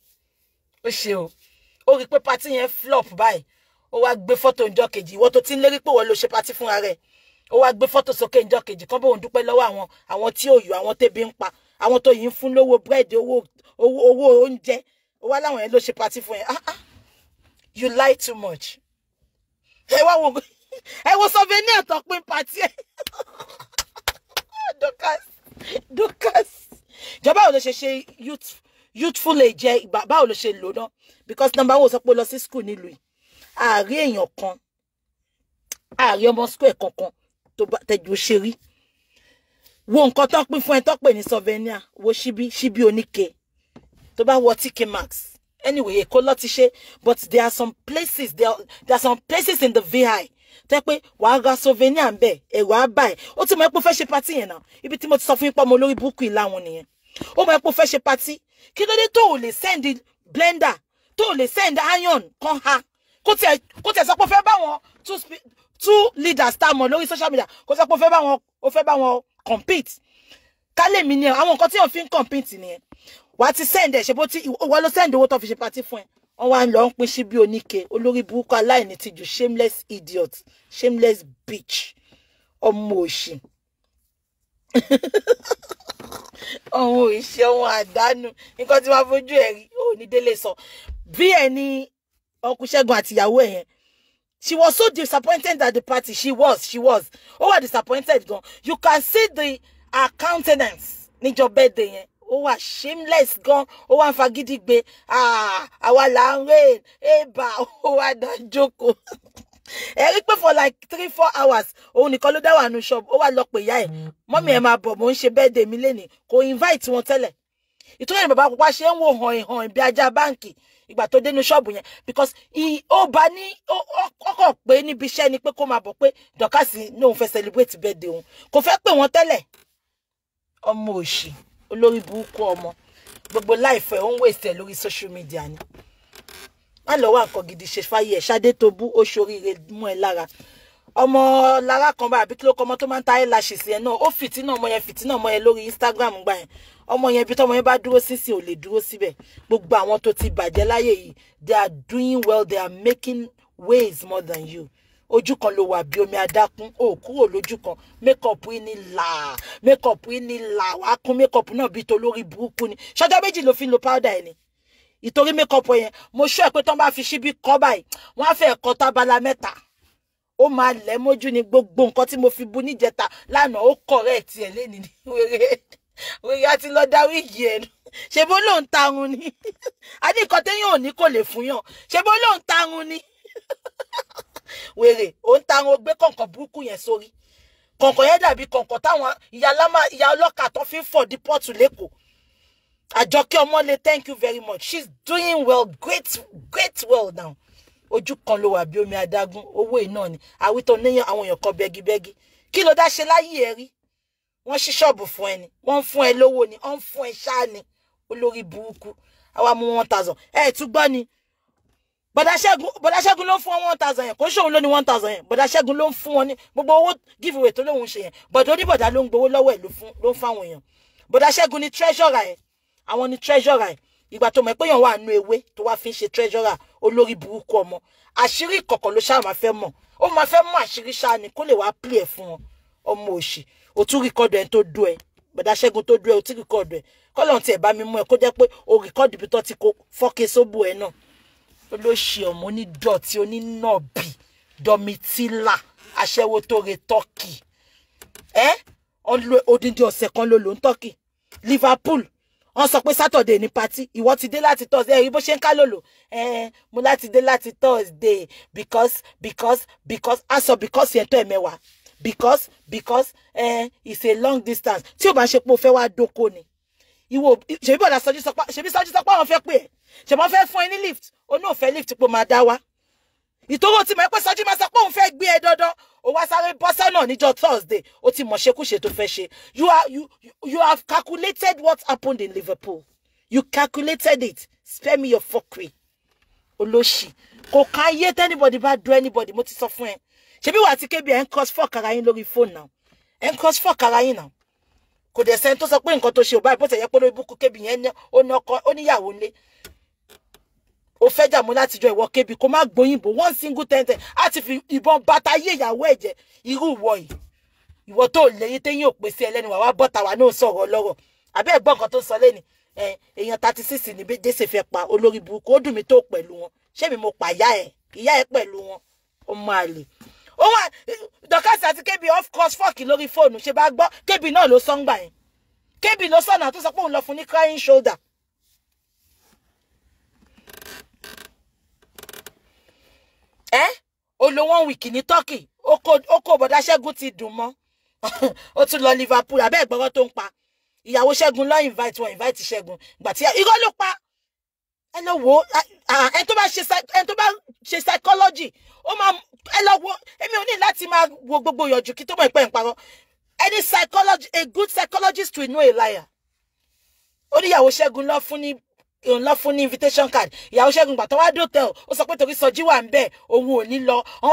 ó ṣe ó rí pé party yẹn flop báyìí ó wá gbé fọ́tò ńjọ́ kejì ìwọ tó ti ń lérí pé wọ́n ló ṣe party fúnra rẹ̀ ó wá gbé fọ́tò sókè ńjọ́ kejì kan bóun dúpẹ́ lọ́wọ́ àwọn tí ò yọ àwọn tẹ́bi ń pa àwọn tó yìí ń fún lówó búrẹ́dì owó oúnjẹ ó wá láwọn yẹn ló ṣe party fún yẹn you lie too much. Ẹ wo souvenir tó pín party ẹ. Dorcas. Jọba ò lè ṣe youthful age báwo ló ṣe lò náà because number 1 sọ pé lọ sí school nílùú yìí. Àárí èèyàn kan. Àárí ọmọ school kankan tó tẹjú ṣe rí. Wo nǹkan tó pín fún ẹ tó pè ní souvenir, wo ṣíbí oníke. Tó bá wọ TK Maxx. Anyway, but there are some places in the VI. Tẹ́ pé wàá ra souvenir ń bẹ̀ ẹ̀rọ á bá ẹ̀ ó ti mọ̀ ẹ́ pé ó fẹ́ ṣe party yẹn náà ibi tí mo ti sọ fún yín pé ọmọ olórí Bukky láwọn nìyẹn ó mọ̀ ẹ́ pé ó fẹ́ ṣe party kí ló dé tó ò lè send blender tó ò lè send iron kan ha kó tiẹ̀ sọ pé ó fẹ́ bá wọn two leaders tá a mọ̀ lórí social media kó sọ pé ó fẹ́ bá wọn compete kálẹ̀ mi ni àwọn nǹkan tí wọ́n fi ń compete nìyẹn wàá ti send ẹ̀ ṣe bó ti wọ́n ló send owó tó fi ṣe party fún ẹ wọ́n wá lọ ń pín sí bí oníke olórí burúkú aláìní tìjú shameless idiot shameless bitch ọmọ òṣì ọmọ òṣì ọmọ àdánù nǹkan tí wọ́n fojú ẹ̀ rí ò ní délé sọ bí ẹni ọkùnrin Ṣẹ́gun àtìyàwó ẹ̀ yẹn she was so disappointed at the party she was ó wà disappointed gan you can see her countenance níjọ́ birthday yẹn ó wà shameless gan ó wà ń fagídí gbé àwa là ń rain eba ó wà dá jókòó ẹ rí pé for like 3-4 hours òun nìkan ló dá wà nù shop ó wà lọ pé ìyá ẹ̀ mọ́mí ẹ̀ máa bọ̀ mò ń ṣe birthday mi lénìí kò invite wọn tẹ́lẹ̀ ìtúrẹ́ ni bàbá pupa ṣe ń wò hàn bí ajá báǹkì ìgbà tó dénú ṣọ́ọ̀bù yẹn because ó bá ní ọkọ̀ pé níbi iṣẹ́ ni pé kó máa bọ̀ pé Dorcas ní òun fẹ́ celebrate birthday òun kò fẹ́ pè wọ́n tẹ́lẹ̀ ọmọ òṣì olórí burúkú ọmọ gbogbo life ẹ̀ ó ń waste lórí social media ni má lọ wá nǹkan gidi ṣe fáyé ẹ̀ Ṣadé tó bú ó ṣoríire mú ẹ lára ọmọ lára kan bá àbí kí ló kọ́ ọmọ tó máa ń ta eyelashes yẹn náà ó fìtínà ọmọ yẹn lórí Instagram gbà yẹn ọmọ yẹn bí tọmọ yẹn bá dúró sísìn ò lè dúró síbẹ̀ gbogbo àwọn tó ti bàjẹ́ láyé yìí they are doing well they are making ways more than you ojú kan ló wà bí omi adákún ó kúrò lójú kan makeup yìí ní là wàá kún makeup náà bí tolórí burúkú ni ṣọjọ́ méjì ló fi ń lo powder ẹ̀ ni ìtorí makeup yẹn mo ṣọ́ ẹ̀ pé tọ́n bá fi ṣíbí kọ́ báyìí wọ́n á fẹ́ kọ́ tábàlà mẹ́ta ó máa lẹ̀ mójú ni gbogbo nǹkan tí mo fi bu níjẹta lánàá ó correct ẹ̀ lẹ́ni ní wèrè àti lọ darí yìí ẹ̀ ṣe bó lóun tarun ni a ní nǹkan téèyàn ò ní kò lè fún yàn ṣe bó lóun tarun ni wèrè ó ń ta àwọn gbé kọ̀ǹkọ̀ burúkú yẹn sórí kọ̀ǹkọ̀ yẹn dàbí kọ̀ǹkọ̀ táwọn ìyá ọlọ́kà tó fi ń fọ̀ dípọ́ọ̀tù lẹ́kọ̀ọ́. Àjọkẹ́ Ọmọlé, thank you very much. She's doing well, great well now. Ojú kan ló wà bí omi adágún, owó iná ni. Àwítọ́ níyàn àwọn èèyàn kan bẹ́gibẹ́gi. Kí ló dá ṣe láyé ẹ rí? Wọ́n ṣí ṣọ́ọ̀bù fún ẹ ni, wọ́n ń fún ẹ lówó ni, wọ́n ń fún ẹ ṣáà ni. Olórí burúkú. Àwa mú 1,000. Tún gbọ́ ni. Bọ̀dá Ṣẹ́gun ló ń fún wọn 1,000 yẹn. Kò ṣòun ló ní 1,000 yẹn. Bọ̀dá Ṣẹ́gun ló ń fún wọn ní gbogbo owó giveaway tó lóun ṣe yẹn. Bọ̀dá oníbọ̀dá ló ń gbowó lọ́wọ́ ẹ̀ ló ń fáwọn èèyàn. Bọ̀dá Ṣẹ́gun ni treasurer ẹ̀. Àwọn ni treasurer ẹ̀. Ìgbà tó mọ̀ pé yàn wà nú ewé tó wá fi ń ṣe treasurer olórí burúkú ọmọ. Àṣírí ìkọ̀kọ̀ ló ṣáà máa fẹ́ mọ̀. Ó máa fẹ́ mọ̀ àṣírí ṣáà ni kó lè wá play ẹ̀ fún wọn. Ọmọ òṣì. Ó tún rìkọ́dù ẹ̀ tó dú ẹ̀. Bọ̀dá Ṣẹ́gun tó dú ẹ̀ ó tún rìkọ́dù ẹ̀. Kọ́lọ́n ti ẹ̀ bá mi mú ẹ kó jẹ́ pé o rìkọ́dù ibi tó ti kó fọ́kẹ́ sóbù ẹ̀ náà. Olóṣì ọmọ onídọ̀tí onínàbì dọ̀mítìlà aṣẹ́wó tó re Turkey. Odindi ọ̀sẹ̀ kan ló lò ń Turkey. Liverpool wọ́n sọ pé Saturday ní party ìwọ ti dé láti Thursday rí bó ṣe ń ká lòlò mo láti dé láti Thursday because yẹn tó ẹ̀mẹ́wàá because it's a long distance tí o bá ṣe pé o fẹ́ wá dóko ni ìwọ ṣebí bọ̀dà Sọjí sọ pé àwọn fẹ́ pè é ṣe wọ́n fẹ́ fún ẹ ní lift o náà fẹ́ lift pé máa dá wá ìtòrò tí mo ẹ pé Sọjí máa sọ pé òun fẹ́ gbé ẹ dandan o wá sáré bọ́ sọ́nà níjọ́ Thursday o ti mọ̀ ṣekúṣe tó fẹ́ ṣe you have calculated what happened in Liverpool you calculated it spare me your fuckery olóṣì kò ká ayé tẹ́nibọ̀dì bá do anybody mo ti sọ fún ẹ ṣebí wà á ti kébì ẹ̀ ń cross fork ara yín lórí fóònù náà ẹ̀ ń cross fork ara yín náà kò dẹ̀ sẹ́ni tó sọ pé nǹkan tó ṣe ò báyìí bó ti yẹ pé lórí búkú kébì yẹn ó níyàwó ńlé ó fẹ́ jàmú láti jọ ìwọ kébì kó má gbóyìnbó one single tẹ́ntẹ́ á ti fi ìbọn bàtà yé ìyàwó ẹ̀jẹ̀ irú ìwọ yìí ìwọ tó léyìn téyìn ò pèsè ẹlẹ́ni wà wá bọ́ta wà náà sọ̀rọ̀ ọlọ́rọ̀ àbẹ́ ẹ̀gbọ́n nǹkan tó sọ lẹ́ni èèyàn 36 ní Jésè fẹ́ pa olórí burúkú ó dùn mí tó pẹ̀lú wọn ṣé mi mo pa ìyá ẹ̀ pẹ̀lú wọn ó máa lè ó wà Dorcas àti kébì off course fọ́ọ̀kì lórí fóònù ṣe bá gbọ́ kébì náà ló sọ́ngbà yẹn kébì ló sọ̀nà tó sọ pé òun lọ fún ní crying shoulder ó lo 1 week ní Turkey ó kó bọ̀dá Ṣẹ́gun ti dùn mọ́ ó tún lọ Liverpool abẹ́ ìgbọ́rọ̀ tó ń pa ìyàwó Ṣẹ́gun lọ invite Ṣẹ́gun gbà tí irọ́ ló pa ẹ lọ wo ẹni tó bá ṣe psychology ó máa ẹ lọ wo èmi ò ní láti máa wo gbogbo ìyànjú kí tó mọ̀ ìpẹ́ ìparọ́ any psychology a good psychologist will know a liar ó ní ìyàwó Ṣẹ́gun lọ fún ní invitation card ìyàwó Ṣẹ́gun gbà tó wá dé hotel ó sọ pé torí Sọjí wà ń bẹ̀ òun ò ní lọ wọ́n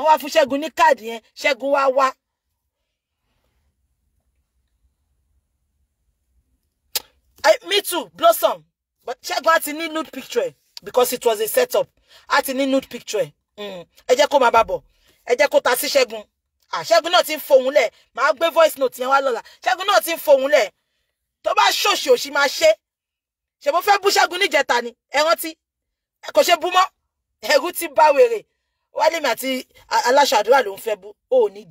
wá fún Ṣẹ́gun ní káàdì yẹn Ṣẹ́gun wá me too Blossom but Ṣẹ́gun àti ní nude picture because it was a setup àti ní nude picture ẹ jẹ́ kó máa bá bọ̀ ẹ jẹ́ kó ta sí Ṣẹ́gun Ṣẹ́gun náà ti ń fohùn lẹ̀ máa gbé voice note yẹn wá lọ́la Ṣẹ́gun náà ti ń fohùn lẹ̀ tó bá ṣòṣì òṣì máa ṣe mo fẹ́ bú Ṣẹ́gun níjẹta ni ẹ rántí kò ṣe bú mọ́ ẹ̀rù ti bá wèrè wálé mi àti Alas0adur ló ń fẹ́ bú ó ní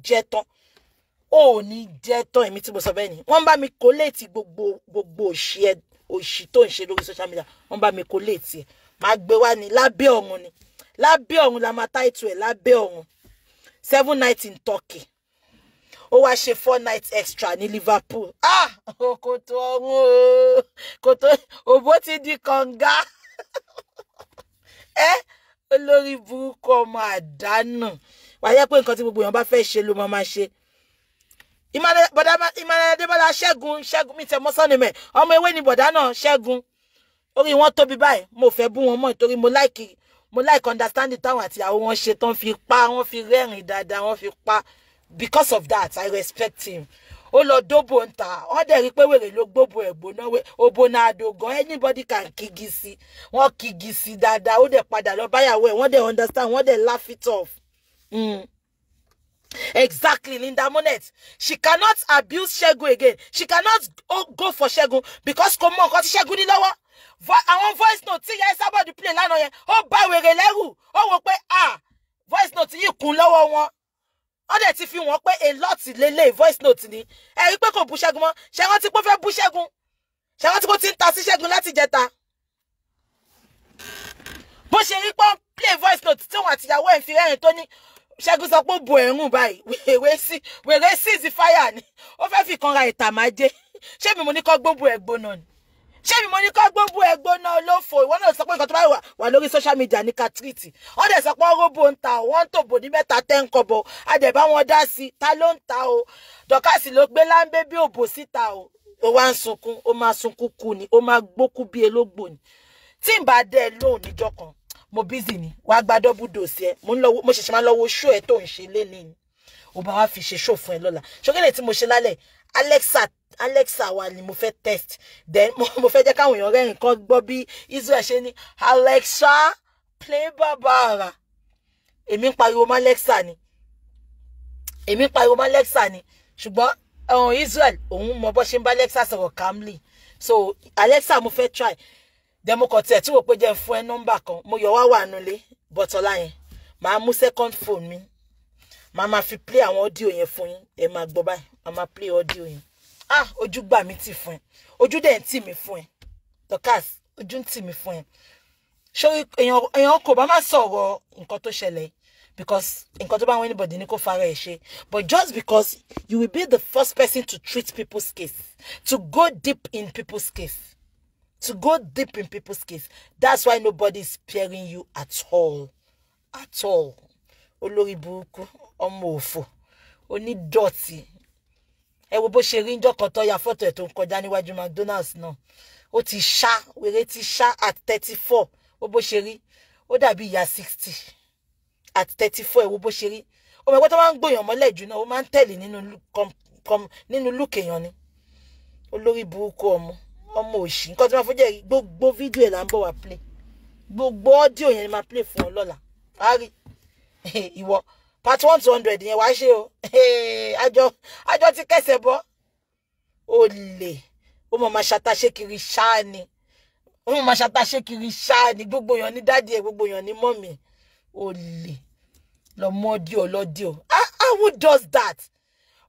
jẹ́ tán èmi tí mo sọ bẹ́ẹ̀ ni wọ́n bá mi collate gbogbo òṣì tó ń ṣe lórí social media wọ́n bá mi collate ẹ̀ máa gbé wá ní lábẹ́ ọ̀run la máa title ẹ̀ lábẹ́ ọ̀run 7 nights in Turkey ó wá ṣe 4 nights extra ní Liverpool kòtò ọ̀run kòtò òbó ti di kànga olórí burúkú ọmọ àdánù wáyé pé nǹkan tí gbogbo èèyàn bá fẹ́ ṣe ló máa ṣe Ìmọ̀lẹ̀ Adébọ́lá Ṣẹ́gun mi tẹ̀ mọ́ sọ́ni mẹ́ ọmọ ewé ni bọ̀dá náà Ṣẹ́gun orí wọn tóbi báyìí mo fẹ́ bú wọn mọ́ nítorí mo like understanding táwọn àti àwọn wọn ṣe tán fi pa wọ́n fi rẹ́rìn dáadáa wọ́n fi pa because of that I respect him ó lọ dóbò ń ta wọ́n dẹ̀ rí pé wèrè ló gbóbo ẹ̀gbọ́n náà òbò náà àdògán anybody can kígi sí wọ́n kígi sí dáadáa ó dẹ̀ padà lọ báyàwó ẹ̀ wọ́n dẹ̀ understand wọ́n dẹ̀ laugh it off. Exactly, Linda Monet. She cannot abuse Ṣẹ́gun again. She cannot go for Ṣẹ́gun because come on, because Ṣẹ́gun ní lọ́wọ́. Àwọn voice note tí yẹn sábà di play lánàá yẹn. Ó bá wèrè lẹ́rù. Ó wò pé voice note yìí kún lọ́wọ́ wọn. Ó dẹ̀ ti fi wọ́n pé a lot lélẹ̀ voice note ni. Ẹ rí pé kò bú Ṣẹ́gun mọ́. Ṣé wọ́n ti pé fẹ́ bú Ṣẹ́gun? Ṣé wọ́n ti pé ti ń ta sí Ṣẹ́gun láti jẹta? bó ṣe rí pọ́n play voice note tí wọ́n àtìyàwó ẹ̀ fi rẹ́rìn tó ní Ṣẹ́gun sọ pé ó bo ẹ̀rùn báyìí wèrè sí ti fáyà ni ó fẹ́ fi kan ra ìtàmájé ṣé mi mo ní kọ́ gbogbo ẹ̀gbóná ni ṣé mi mo ní kọ́ gbogbo ẹ̀gbóná olófò ìwọ náà sọ pé nǹkan tó bá wà lórí social media ní katriti wọ́n dẹ̀ sọ pé róbò ń ta wọ́n ń tòbò ní mẹ́ta 10 kọ́bọ̀ adẹ̀bá wọn dá sí ta ló ń ta o Dorcas ló gbé láńbé bí òbò síta o ó wá ń sunkún ó máa sunkún kú ni ó máa gbókú bí elógbò ni tí n bá dẹ̀ lóhùn níjọ́ kan mo busy ni wàá gba double dose ẹ mo ṣẹ̀ṣẹ̀ máa lọ wo show ẹ tó ń ṣe léni ni ó bá wá fi ṣe show fún ẹ lọ́la ṣókèlè tí mo ṣe lálẹ́ Alexa wa ni mo fẹ́ test then mo fẹ́ jẹ́ káwọn èèyàn rẹ́rìn kan gbọ́ bí Israel ṣe ní Alexa play Barbara èmi ń pariwo mọ́ Alexa ni ṣùgbọ́n Israel òun mọ bó ṣe ń bá Alexa sọ̀rọ̀ calmly so Alexa mo fẹ́ try then mo kàn tiẹ̀ tí wò pé jẹ́ fún ẹ nọ́mbà kan mo yọ wá wà nulẹ̀ bọ́tọ̀lá yẹn màá mú second phone mi màá fi play àwọn audio yẹn fún yín ẹ máa gbọ́ báyìí màá play audio yẹn ojú gbà mí tì fún ẹ ojú dẹ̀ ń tì mí fún ẹ Dorcas ojú ń tì mí fún ẹ ṣé èèyàn kò bá má sọ̀rọ̀ nǹkan tó ṣẹlẹ̀ because nǹkan tó bá wọn anybody ní kó fara ẹ̀ ṣe but just because you will be the first person to treat people's case to go deep in people's case. That's why nobody is sparing you at all. Olórí burúkú, ọmọ òfò, onídọ̀tí. Ẹ wo bó ṣe rí ńjọ́ kan tó ya photo ẹ̀ tó ń kọjá níwájú McDonald's náà. Ó ti ṣá, wèrè ti ṣá at 34. Ó bó ṣe rí, ó dàbí ìyá 60. At 34 ẹ wo bó ṣe rí. Ó mọ̀ pé tó máa ń gbòyàn mọ́lẹ̀ jù náà, ó máa ń tẹ̀lé nínú look èèyàn ni. Olórí burúkú ọmọ òṣì nǹkan tí ma fojú gbogbo fídíò ẹ̀ là ń bọ̀ wá play gbogbo audio yẹn ni ma play fún ọ lọ́la ari ìwọ part 1 to 100 yẹn wá ṣe o àjọ ti kẹsẹ̀ bọ́ olè ó mọ̀ máa ṣàtàṣe kiri ṣáà ni gbogbo èèyàn ní dádì ẹ̀ gbogbo èèyàn ní mọ́mì ẹ̀ olè lọ́mọdíò who does that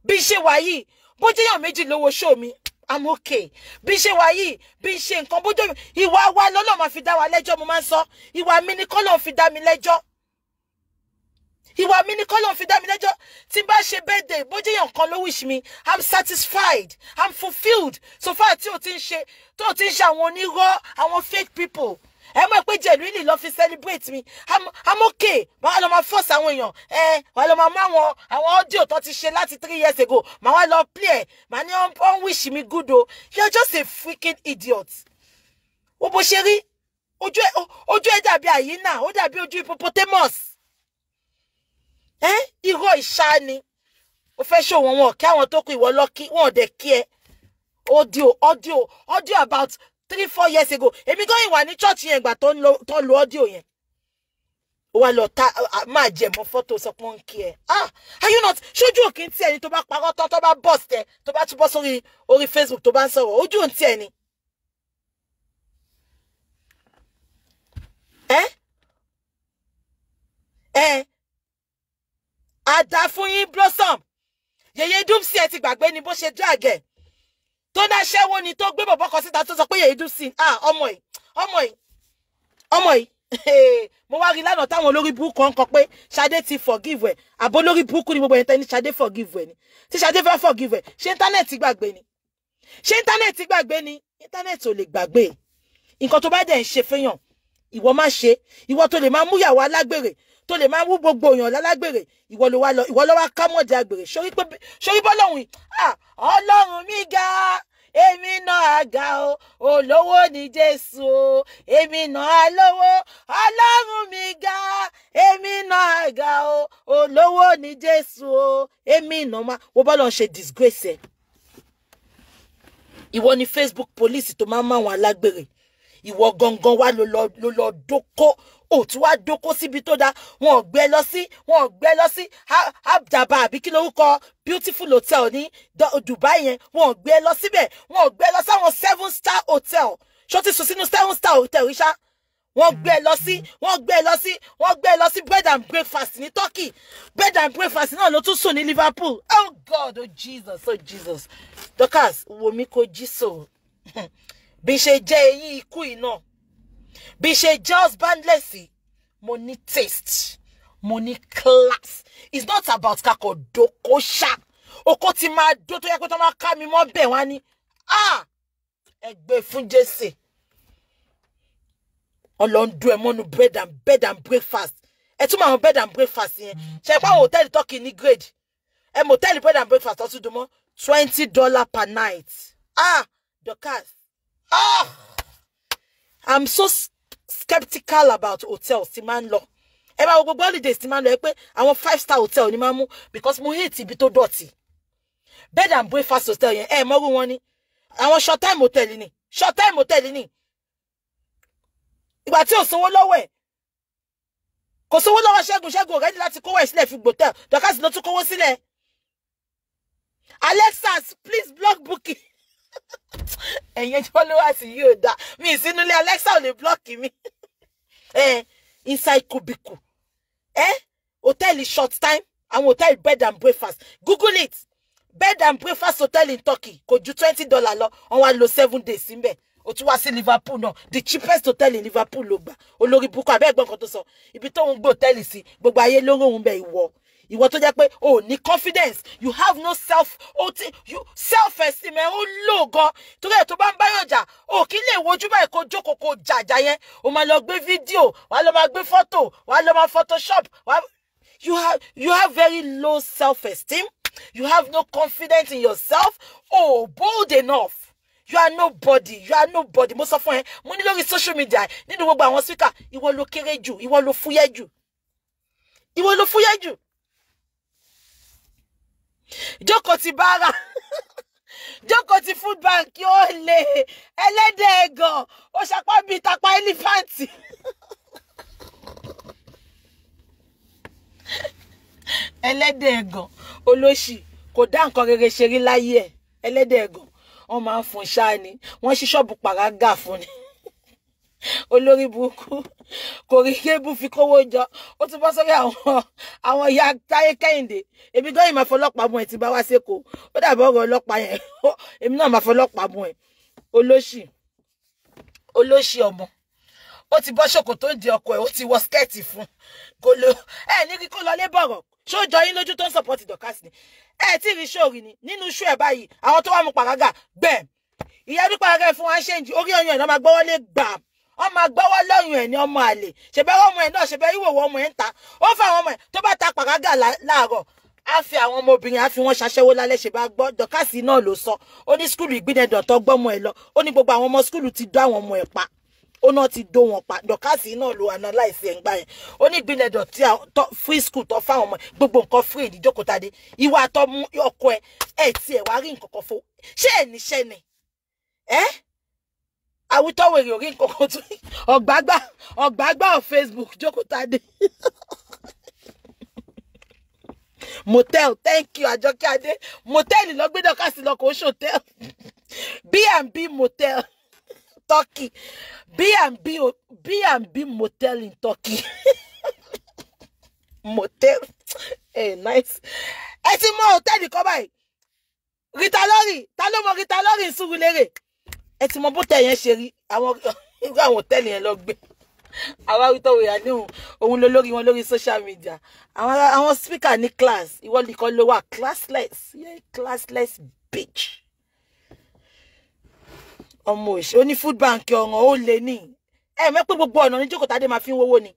bí ṣe wà yìí bó jẹ́ èèyàn méjì lówó show mi I'm okay. Bí ṣe wà yìí, bí ṣe nǹkan bójú ìwà wa lọ́lọ́ máa fi dá wa lẹ́jọ́ mo máa ń sọ. Ìwà mi ni kọ́lọ́ fi dá mi lẹ́jọ́. Tí bá ṣe birthday, bójú èèyàn kan ló wish me, I'm satisfied. I'm fulfilled. So far tí o ti ń ṣe àwọn onírọ́, àwọn fake people. Ẹ mọ̀ pé genuinely lọ fi celebrate me. I'm okay. Màá lọ máa force àwọn èèyàn. Wàá lọ máa mú àwọn audio tó ti ṣe láti 3 years ago. Màá wá lọ play. Màá ní on wish me good o. You're just a freaking idiot. Wo bó ṣe rí ojú ẹ dàbí àyínà, ó dàbí ojú hippopotamus. Irọ́ ìṣá ni. Ó fẹ́ show wọn kí àwọn tó kù ìwọ lọ́kì, wọn ò dẹ̀ kí ẹ. Audio about 3-4 years ago èmi gan ìwà ní church yẹn ìgbà tó lo audio yẹn ó wá lọ ta máa jẹ mọ́ photo sọ pé wọ́n kí ẹ are you not ṣojú òkè tí ẹni tó bá parọ́ tán tó bá bust ẹ tó bá túbọ̀ sórí Facebook tó bá ń sọ̀rọ̀ ojú òun tí ẹni àdá fún yín Blossom yèyé dúpsì ẹ ti gbàgbé ni bó ṣe drag ẹ tó dá ṣẹ́wó ni tó gbé bọ̀bọ̀ kan síta tó sọ pé yèyé dúpsì ọmọ yìí mo wá rí lánàá táwọn olórí burúkú ń kọ pé Ṣadé ti forgive ẹ àbó lórí burúkú ni gbogbo ẹni tẹni Ṣadé forgive ẹ ni tí Ṣadé fẹ́ forgive ẹ ṣé íńtánẹ́ẹ̀tì gbàgbé ni íńtánẹ́ẹ̀tì ò lè gbàgbé nǹkan tó bá dẹ̀ ń ṣe fẹ́yàn ìwọ má ṣe ìwọ tó lè máa mú ìyàwó alágbèrè tó lè máa wú gbogbo èèyàn lálágbèrè ìwọ ló wá ká mọ̀dé àgbèrè sórí bọ́lọ́hùn Ọlọ́run mi ga èmi náà ga o olówó ní Jésù o èmi náà lówó Ọlọ́run mi ga èmi náà ga o olówó ní Jésù o èmi náà má wo bọ́lọ́hùn ṣe disgrace ẹ ìwọ ni Facebook police tó máa ń máwọn alágbèrè ìwọ gangan wá ló lọ dóko ó tún wá dóko síbi tó dá wọn gbé lọ sí Abdaba àbí kí lórúkọ beautiful hotel ní Dubai yẹn wọn gbé lọ síbẹ̀ wọn gbé lọ sáwọn 7-star hotel ṣó ti sùn sínú 7-star hotel rí ṣá wọn gbé lọ sí bread and breakfast ní Turkey bread and breakfast náà ló tún sùn ní Liverpool oh God oh Jesus Dorcas wo mi kò jí so bí ṣe jẹ́ eyín ikú iná Bí ṣe just bandlessy, money taste, money class. It's not about kako doko sha. Oko ti ma do to yẹ kó tó máa ká mi mọ́ bẹ̀ wá ní. Ah! Ẹgbẹ́ fún Jésè. Ọlọ́run do ẹ mọ́nu bed and breakfast. Ẹ tún máa bed and breakfast yẹn. Ṣé pa hotel talking ní grade. Ẹ motel bed and breakfast ọtún dùn mọ́ $20 per night. Ah! Dorcas. Ah! I'm so skeptical about hotels tí man lọ. Ẹ bá gbogbo holidays tí man lọ pé àwọn 5-star hotel ni man mú because mo hate ibi tó dọ̀tí. Bed and breakfast hotel yẹn mo ru wọn ni. Àwọn short time hotel ni. Short time hotel ni. Ìgbà tí ó sanwó lọ́wọ́ ẹ̀. Kò sanwó lọ́wọ́ Ṣẹ́gun ready láti kówó ẹ̀ sílẹ̀ fi hotel. Dorcas ló tún kówó sílẹ̀. Alexa, please block Bukky. Ẹ̀yin followers yóò dá. Mi sínú ilé Alexa ò lè block mi. Inside kubiku. Hotel is short time. And hotel bed and breakfast. Google it. Bed and breakfast hotel in Turkey. Kò ju $20 lọ. On wa lo 7 days ńbẹ̀. O tún wá sí Liverpool náà. The cheapest hotel in Liverpool ló gbà. Olórí Bukky abẹ́ ẹ̀gbọ́n kan tó sọ. Ibi tó ń gbé hotel sí. Gbogbo ayé ló rohun bẹ̀ ìwọ. Ìwọ tó jẹ́ pé o ní confidence. You have no self-esteem. O low gan. Torí ẹ̀ tó bá ń báyọ̀ jà. O kì í lè wojú báyìí kó jókòó kó jàjà yẹn. O máa lọ gbé fídíò. Wàá lọ máa gbé photo. Wàá lọ máa Photoshop. You have very low self-esteem. You have no confidence in yourself. Oh, bold enough. You are nobody. You are nobody. Mo sọ fún ẹ, mo ní lórí social media, nínú gbogbo àwọn speaker, ìwọ ló kéré jù, ìwọ ló fúyẹ́ jù. Ìwọ ló fúyẹ́ jù. Jókòó ti bára. Jókòó ti food bank yóò lè. Ẹlẹ́dẹ̀ ẹ̀gàn. Ó ṣapá bí tapa elephant. Ẹlẹ́dẹ̀ ẹ̀gàn. Olóṣì kò dá nǹkan rere ṣe rí láyé ẹ̀. Ẹlẹ́dẹ̀ ẹ̀gàn. Wọ́n máa ń fún ṣáà ni. Wọ́n ṣí ṣọ́ọ̀bù pàrágà fún ni. Olórí burúkú. Kò rí kébù fi kówó jọ. Ó tún bọ́ sórí àwọn ìyá Táyé Kẹ́hìndé. Èmi gan ìmọ̀ fọlọ́pàá mú ẹ ti bá wá sékòó. Ó dàbí ọ̀rọ̀ ọlọ́pàá yẹn. Èmi náà máa fọlọ́pàá mú ẹ. Olóṣì. Olóṣì ọmọ. Ó ti bọ́ ṣòkòtò ń di ọkọ ẹ̀. Ó ti wọ skẹ́ẹ̀tì fún. Kò lo. Ní kí kó lọ lé bọ̀rọ̀. Ṣó jọ yín lójú tó ń support Dorcas ni. Tí rí ṣóòrì ni. Nínú ṣú ẹ̀ báyìí. Àwọn tó wà mú pàrágà. Gbẹ̀m. Ìyá bí pàrágà fún wa ń ṣe ń jí. Orí ọyàn ẹ̀ náà máa gbọ́wọ́ lé gbàm. Wọ́n máa gbọ́wọ́ lọ́yùn ẹ̀ ní ọmọ àlè. Ṣèbẹ́ ọmọ ẹ̀ náà ṣèbẹ́ ìwòwò ọmọ ẹ̀ ń ta. Ó fà àwọn ọmọ ẹ̀ tó bá ta pàrágà láàárọ̀. Á fi àwọn ọmọbìnrin á fi wọ́n ṣaṣẹ́wó lálẹ́ ṣe bá gbọ́. Dorcas náà ló sọ. Ó ní skúlù ìgbínẹ̀dọ̀ tó gbọ́mọ ẹ̀ lọ. Ó ní gbogbo àwọn ọmọ skúlù ti dó àwọn ọmọ ẹ̀ pa. Ó náà ti dó wọn pa. Dorcas náà ló analyze ẹ̀ ń gbà yẹn. Ó ní ìgbínẹ̀dọ̀ tí free school tó fáwọn ọmọ ẹ̀ gbogbo nǹkan free ìdíjókòó tadé. Ìwà àtọ́ mú ọkọ ẹ̀ tí ẹ̀ wá rí nǹkan kan fún. Ṣé ẹ̀ níṣẹ́ ni? Àwítọ́wèrè orí nǹkan kan tún. Ọ̀gbágbá on Facebook jókòó tadé. Motel, thank you, Àjọkẹ́ Adé. Motel lọ gbé Dorcas lọ kò ṣe hotel. B1mpe Motel, Turkey. B1mpe Motel in Turkey. Motel. Nice. Ẹ ti mọ hotel kan báyìí. Rita Lori, ta ló mọ Rita Lori ń Surulere. Ẹ ti mọ bó tẹ̀ yẹn ṣe rí. Àwọn hotel yẹn lọ gbé. Àwa wí tó wìyà ní òun lórí wọn lórí social media. Àwọn speaker ní class. Ìwọ nìkan ló wà classless. Yeah, classless bitch. Ọmọ òṣè. Ó ní food bank ọ̀ràn ó lè ní. Mẹ́ pé gbogbo ọ̀nà ní jókòó tadé máa fi ń wówó ni.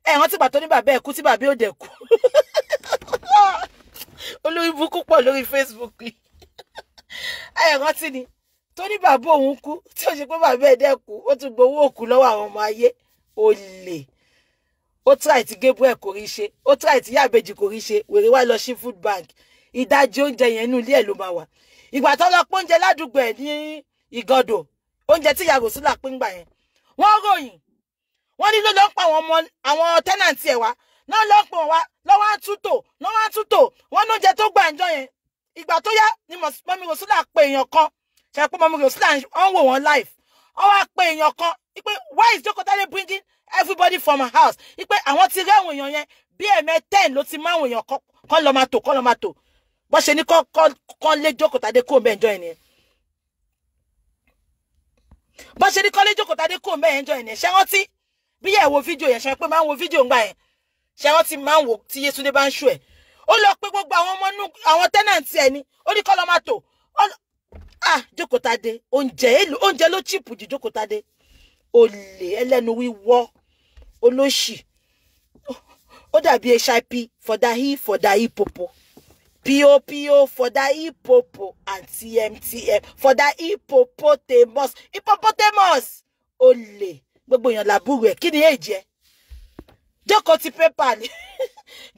Wọ́n ti gbà tó ní bàbá ẹ̀ kú tí bàbá ò dẹ̀ kú. Olórí burúkú pọ̀ lórí Facebook yìí. Rántí ni. Tó ní bàbá òun kú tí ó ṣe pé bàbá ẹ̀ dẹ̀ kú. Ó tún gbowó òkú lọ́wọ́ àwọn ọmọ ayé. Olè. Ó try ti Gabriel kò rí ṣe. Ó try ti Yábẹ́jì kò rí ṣe. Wèrè wá lọ sí food bank. Ìdajì oúnjẹ yẹn inú ilé ẹ̀ ló máa wà. Ìgbà tó lọ pé oúnjẹ ládùúgbò ẹ̀ ní Ìgàndò. Oúnjẹ tí ìyá Rosula pín gbà yẹn. Wọ́n ròyìn. Wọ́n ní ló lọ ń pa àwọn tenant ẹ̀ wá. Náà lọ pọ̀ wá. Lọ́wọ́ àtúntò. Wọ́n ní oúnjẹ tó gbà ń jọ yẹn. Ìgbà tó yá ni mọ́mí Rosula pe èèyàn kan. Ṣé pé mọ́mí Rosula wọ́n wò wọ́n live. Wọ́n wá pe èèyàn kan. Ipe why is Jokotade bringing everybody from her house? Ipe àwọn ti rí àwọn èèyàn yẹn bí ẹ̀mẹ́ 10 ló ti máa àwọn èèyàn kan lọ máa tò. Bó ṣe ní kọ́ lé Jokotade kó bẹ́ẹ̀ jọ yẹn. bó ṣe ní kọ́lé jókòó tadé kò mẹ́ enjoy ẹ̀ ṣe rántí bí yẹ̀ wo fídíò yẹn ṣe pé máa ń wo fídíò ńgbà yẹn ṣe rántí máa ń wo tí Yétúndé bá ń ṣú ẹ̀ ó lọ pé gbogbo àwọn ọmọ nú àwọn tẹ́nàntì ẹ̀ ni ó ní kọ́ lọ́ máa tò jókòó tadé oúnjẹ ló cheap ju jókòó tadé olè ẹlẹ́nu wíwọ́ olóṣì ó dàbí HIP for the hippopo POPO for the hippopo and TMTM for the hippopotamus olè gbogbo èèyàn làbúrò ẹ̀ kí ni èjì ẹ jókòó ti pépà ni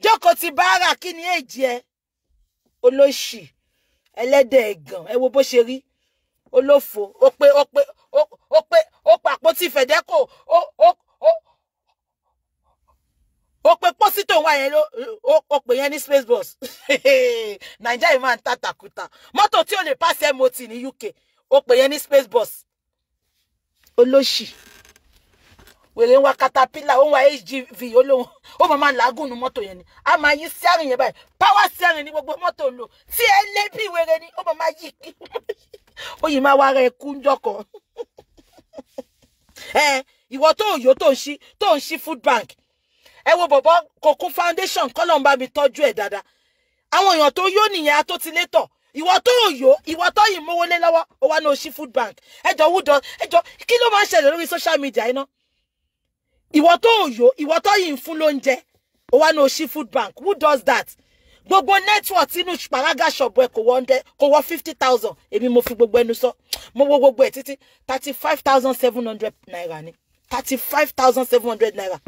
jókòó ti báárà kí ni èjì ẹ olóṣì ẹlẹ́dẹ̀ ẹ̀gàn ẹ wo bó ṣe rí olófo ó pé àpótí fẹ̀dẹ́kò ó pé pósítò wà yẹn ó pè yẹn ní space bus Nàìjíríà máa ń tàtàkùtà mọ́tò tí ò lè pass MOT ní UK ó pè yẹn ní space bus olóṣì wèrè ń wa caterpillar ó ń wa HGV olóhùn ó máa làágùn nu mọ́tò yẹn ni a máa yí steering yẹn báyìí power steering ní gbogbo mọ́tò lò tí ẹ lé bí wèrè ni ó máa yí ó yìí máa wá rẹ kú ńjọkọ ìwọ tó yó tó ń ṣí food bank ẹ wo bọ̀bọ̀ Kòkun foundation kọ́lọ̀ ń bá mi tọ́jú ẹ̀ dáadáa àwọn èèyàn tó yó nìyẹn atótilétọ̀ ìwọ tó yó ìwọ tó yìí mówó lé lọ́wọ́ ó wá ní oṣí food bank ẹjọ́ kí ló máa ń ṣẹlẹ̀ lórí social media iná ìwọ tó yó ìwọ tó yìí ń fún lóúnjẹ ó wá ní oṣí food bank who does that gbogbo network inú paraga shop ẹ kò wọ 50,000 èmi mo fi gbogbo ẹnu sọ mo wo gbogbo ẹ títí 35,700 naira ni 35,700 naira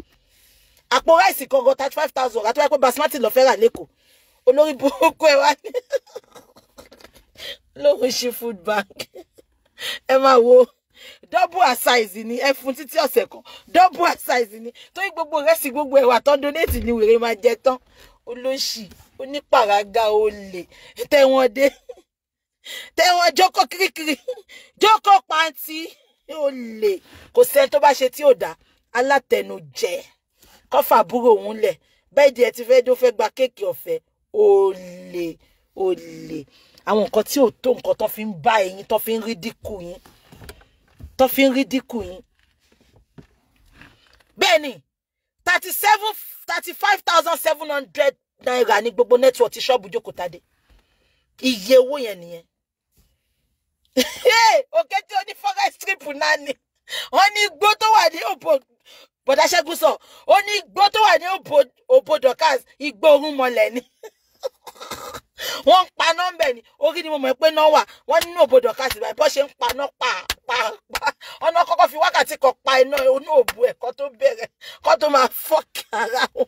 àpò ráìsì kankan 35,000 àti wáyé pé basmati lọ fẹ́ rà lẹ́kọ̀ọ́ olórí burúkú ẹ wá ní lóhun ṣí food bank ẹ máa wo double a size ni ẹ fún títí ọ̀sẹ̀ kan double a size ni torí gbogbo rẹ́sì gbogbo ẹ̀wà tán donate ni wèrè máa jẹ tán olóṣì onípàrágà olè tẹ̀wọ̀n jókòó kirikiri jókòó pàǹtí olè kò sẹ́ni tó bá ṣe tí ò dá alátẹnujẹ kọfà búrò òun lẹ̀ bẹ́ẹ̀ di ẹ ti fẹ́ dó fẹ́ gba kéèkì ọ̀fẹ́ olè àwọn nǹkan tí ò tó nǹkan tó fi ń bá ẹ̀yin tó fi ń rí dínkù yín bẹ́ẹ̀ ni 35,700 naira ní gbogbo network ti ṣọ́ọ̀bù jókòó tadé iye owó yẹn nìyẹn òkè tí ó ní forest trip náà ni wọ́n ní igbó tó wà ní òbò bọ̀dá Ṣẹ́gun sọ ó ní igbó tó wà ní òbò Dorcas igbó orún mọ́lẹ̀ ni wọ́n ń pa nọ́mbẹ̀ ni orí ni mo mọ̀ pé náà wà wọ́n nínú òbò Dorcas ìbáyìí bọ́ ṣe ń pa náà pa ọ̀nà kọ́kọ́ fi wákàtí kan pa iná onú òbò ẹ̀ kó tó bẹ̀rẹ̀ kó tó máa fọ́ọ̀kì ara wọn.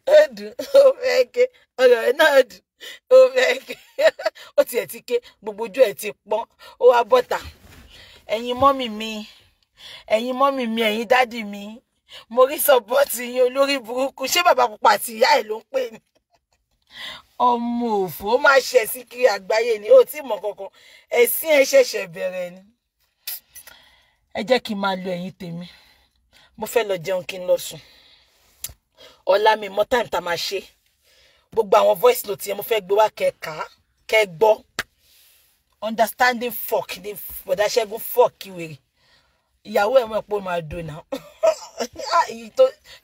ó dùn ó fẹ́ ké ọ̀rọ̀ ẹ̀ náà dùn ó fẹ́ ké ó tiẹ̀ ti ké gbogbo ojú ẹ̀ ti pọ́n ó wá bọ́tà ẹ̀yin mọ́mì mi ẹ̀yin dádì mi mo rí sọ́pọ́ọ̀tì yín olórí burúkú ṣé bàbá pupa àti ìyá ẹ̀ ló ń pè ní ọmọ òfò ó máa ṣẹ̀ sí kiri àgbáyé ni ó tí mọ̀ kankan ẹ̀sìn ẹ̀ ṣẹ̀ṣẹ̀ bẹ̀rẹ̀ ni ẹ jẹ́ kí n máa lo ẹ̀yin tèmi mo fẹ́ lọ jẹun kí n lọ sùn ọ̀la mi mọ́ time tá máa ṣe gbogbo àwọn voice note yẹn mo fẹ́ gbé wá kẹ́ gbọ́ understanding fuck ni bọ̀dá Ṣẹ́gun fuck wèrè ìyàwó ẹ̀ mọ̀ pé ó máa dùn náà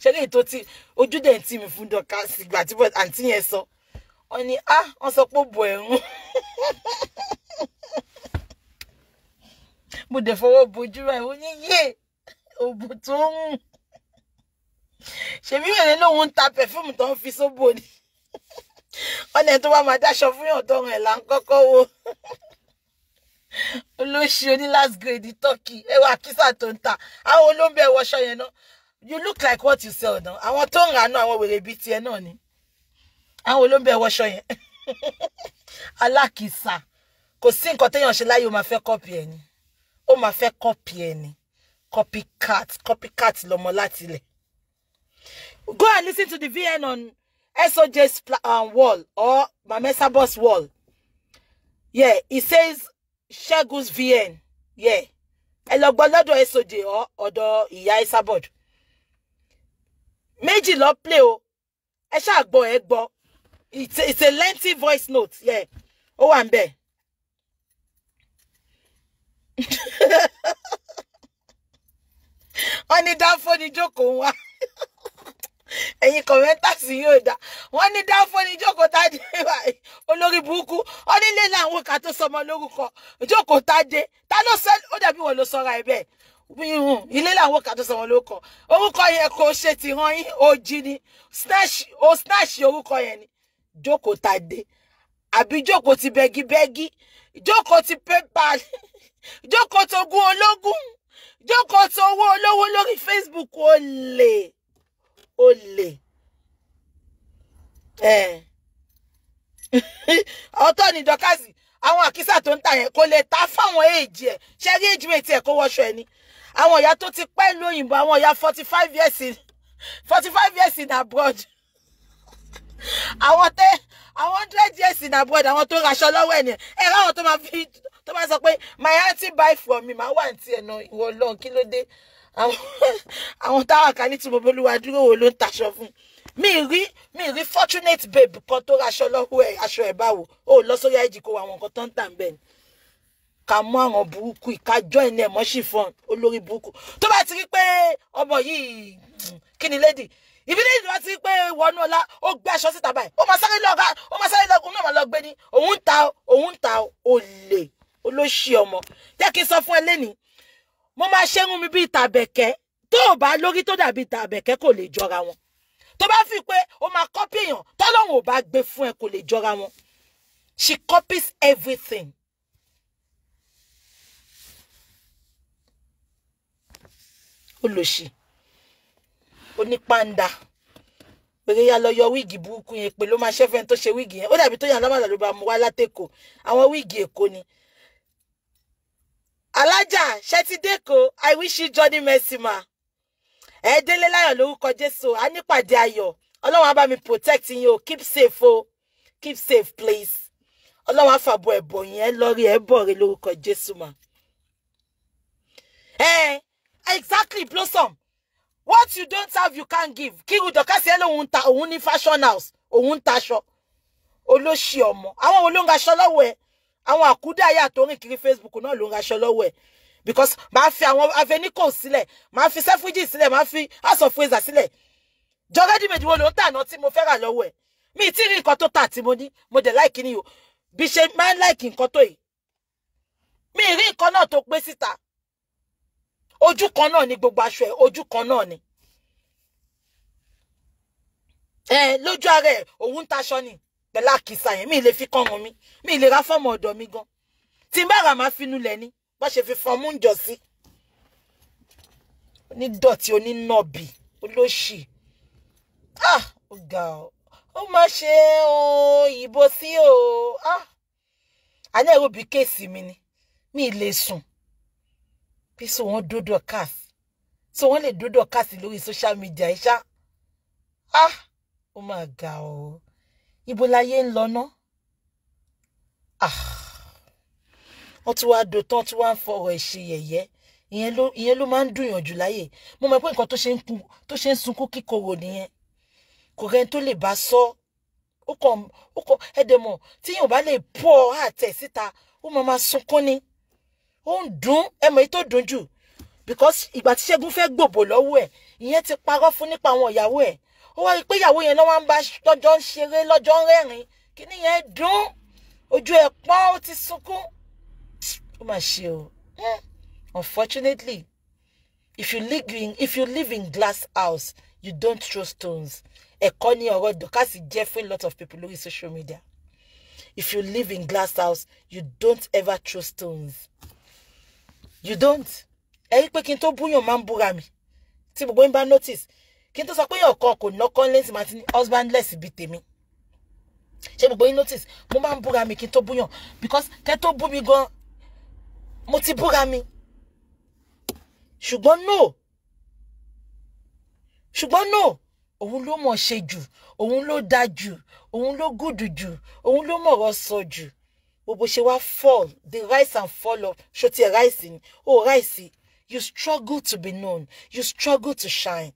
ṣẹ́gun ètò tí ojú dẹ̀ ń tì mí fún Dorcas ìgbà tí àǹtí yẹn sọ wọ́n ní wọ́n sọ pé ó bọ̀ ẹ̀rún mo dẹ̀ fọwọ́ bojú rẹ̀ ó ní yé òbò tó ń rùn ṣèbí wèrè lóun ń ta pẹ̀fúmù tó ń fi sóbò ni wọ́n ní tó bá máa dáṣọ fún yàn tọrùn ẹ̀ là ń kọ́kọ́ wo olóṣì oní last grade turkey ẹwà kísà tó ń ta àwọn olóńgbẹ ẹwọṣọ yẹn náà you look like what you sell náà àwọn tó ń rà náà àwọn wèrè bíi tiẹ̀ náà ni àwọn olóńgbẹ ẹwọṣọ yẹn alákìsà kò sí nǹkan téèyàn ṣe láyé ó máa fẹ́ kọ́pì ẹ̀ ni ó máa fẹ́ kọ́pì ẹ̀ ni copycat lọmọ láti ilẹ̀. Go and listen to the VN on SOJ's wall or m0cks wall. Yeah, it says Ṣẹ́gun's VN. Yeah. Ẹ lọ gbọ́ lọ́dọ̀ SOJ or ọ̀dọ̀ ìyá Esabod. Méjì lọ play o. Ẹ ṣáà gbọ́ ẹ gbọ́. It's a lengthy voice note. Yeah. Ó wà ńbẹ̀. wọ́n ní dáfọ́ ní jókòó wá. Ẹ̀yin kọ̀mẹ́ntà sí yóò dá. Wọ́n ní dáfọ́ ní jókòó Tádé báyìí. Olórí burúkú. Ó ní lé láwọn ká tó sọmọ lórúkọ. Jókòó Tádé. Ta ló sọ ó dàbí wọ́n ló sọra ẹ̀ bẹ́ẹ̀. Ilé làwọn ká tó sọmọ lórúkọ. Orúkọ yẹn kò ṣe ti hàn yín ó jí ni. Snatch orúkọ yẹn ni. Jókòó Tádé. Àbí jókòó ti bẹ́gí. Jókòó ti PayPal. Jókòó tó gún ológun. Jókòó tó owó olówó lórí Facebook olè. Ọ̀tọ̀ ni Dorcas àwọn àkísà tó ń tà yẹn kò lè ta fáwọn èjì ẹ̀ ṣe rí èjì mẹ́tì ẹ̀ kó wọṣọ ẹ̀ ni àwọn ìyá tó ti pẹ́ lóyìnbó àwọn ìyá 45 years in abroad àwọn 100 years in abroad àwọn tó raṣọ lọ́wọ́ ẹ̀ ni ẹ̀ ráwọn tó máa sọ pé my auntie buy from me máa wà ní tiẹ̀ náà ìwọ lọ́n kí ló dé àwọn táwọn kan ní tí mo bolúwa dúró wo ló ń taṣọ fún mi rí fortunate babe kan tó raṣọ lọ́wọ́ ẹ̀ aṣọ ẹ̀ báwo ó lọ sórí IG kó àwọn nǹkan tó ń tà ń bẹ̀ ni ká mú àwọn burúkú ìkájọ́ ẹ̀ ní ẹ̀mọ́ ṣìfọ́n olórí burúkú tó bá ti rí pé ọmọ yìí kí ni lady ìbílẹ̀ ìlú wa ti rí pé wọnú ọlá ó gbé aṣọ síta báyìí ó máa sáré lọ́gùn náà lọ gbé ní òun ń ta olè olóṣì ọmọ jẹ́ kí n sọ fún ẹ lẹ́nìí mo máa ṣẹ́run mi bí tàbẹ̀kẹ́ tó ò bá lórí tó dàbí tàbẹ̀kẹ́ kò lè jọra wọn tó bá fi pé o máa copy èèyàn tọ́lọ́run ò bá gbé fún ẹ kò lè jọra wọn she copies everything. Olóṣì onípàǹdà pèrè ya lọ yọ wíìgì burúkú yẹn pé ló máa ṣẹ́fẹ́ tó ṣe wíìgì yẹn ó dàbí tó yàn lọ́mọdé ló bá mú wá látẹ̀kọ̀ àwọn wíìgì Èkó ni. Alájà ṣẹtidéko I wish you Johnny Mercy ma ẹ délé láyọ̀ lórúkọ Jésù a nípàdé ayọ̀ Ọlọ́run á bá mi protect yín o keep safe please Ọlọ́run á fàbọ̀ ẹ̀bọ̀ yẹn lórí ẹ̀bọ̀ rẹ lórúkọ Jésù ma. Exactly Blossom what you don't have you can't give kíru Dorcas ẹ lóhun ta òun ní fashion house òun taṣọ olóṣì ọmọ àwọn wo ló ń raṣọ lọ́wọ́ ẹ àwọn àkúdàáyà tó rìn kiri Facebook náà ló ń raṣọ lọ́wọ́ ẹ̀ because máa fi àwọn avenico sílẹ̀ máa fi Selfridges sílẹ̀ máa fi House of Fraser sílẹ̀ jọgẹ́dì méjì wo ló ń tà náà tí mo fẹ́ rà lọ́wọ́ ẹ̀ mi tí rí nǹkan tó tà tí mo ní mo dẹ̀ láìkí ni o bí ṣe máa ń láìkí nǹkan tó yìí mi rí nǹkan náà tó gbé síta ojú kan náà ni gbogbo aṣọ ẹ̀ ojú kan náà ni lójú ara ẹ̀ òun ń taṣọ ni pẹ̀lú àkísà yẹn mi lè fi kàn wọ́n mi lè ra fọ́ọ̀mù ọ̀dọ̀ mi gan tí n bá rà máa finú lẹ̀ ni bá ṣe fi fọ́ọ̀mù ń jọ sí onídọ̀tí onínàbì olóṣì ó ga ó máa ṣe òyìnbó sí àní ẹ̀rọ bí kéèsì mi ni mi lè sùn bí so wọ́n dó Dorcas so wọ́n lè dó Dorcas lórí social media ìṣá ó máa ga ibo láyé ń lọ ná wọ́n tún wá do tán tún wá ń fọ̀rọ̀ ẹ̀ ṣe yẹ̀yẹ́ ìyẹn ló máa ń dùn yànjú láyè mo mọ̀ pé nǹkan tó ṣe ń sunkún kíkorò nìyẹn kò rẹ́ni tó lè bá sọ ó kàn ẹ̀dẹ̀mọ̀ tí yóò bá lè pọ̀ àtẹ̀ síta ó máa sunkún ni ó ń dùn ẹ̀mọ̀ èyí tó dùn jù because ìgbà tí Ṣẹ́gun fẹ́ gbòbò lọ́wọ́ ẹ̀ ìyẹn ti parọ́ fún nípa àwọn ìyàwó ẹ̀ ó wá rí pé ìyàwó yẹn náà wá ń bá lọ́jọ́ ń ṣeré lọ́jọ́ ń rẹ́rìn kí ni yẹn dùn ojú ẹ̀ pọ́n ó ti sunkún ó mà ṣe o unfortunately if you live in glass house you don't throw stones ẹ̀kọ́ ni ọ̀rọ̀ Dorcas jẹ́ fún a lot of people lórí social media if you live in glass house you don't ever throw stones you don't ẹ rí pé kí n tó búyàn máa ń búra mi tí gbogbo ń bá notice kí n tó sọ pé ọ̀kan kò nọ́kọ́ lẹ́sìn máa ti ní husbandless bí tèmi ṣé gbogbo yín notice mo máa ń búra mi kí n tó búyàn because kẹ́ tó bú mi gan mo ti búra mi ṣùgbọ́n no òun ló mọ̀ ṣe jù òun ló dá jù òun ló gùdù jù òun ló mọ̀rọ̀ sọ jù gbogbo ṣe wá fall the rise and fall of ṣó ti ẹ̀ rise ni rise you struggle to be known you struggle to shine.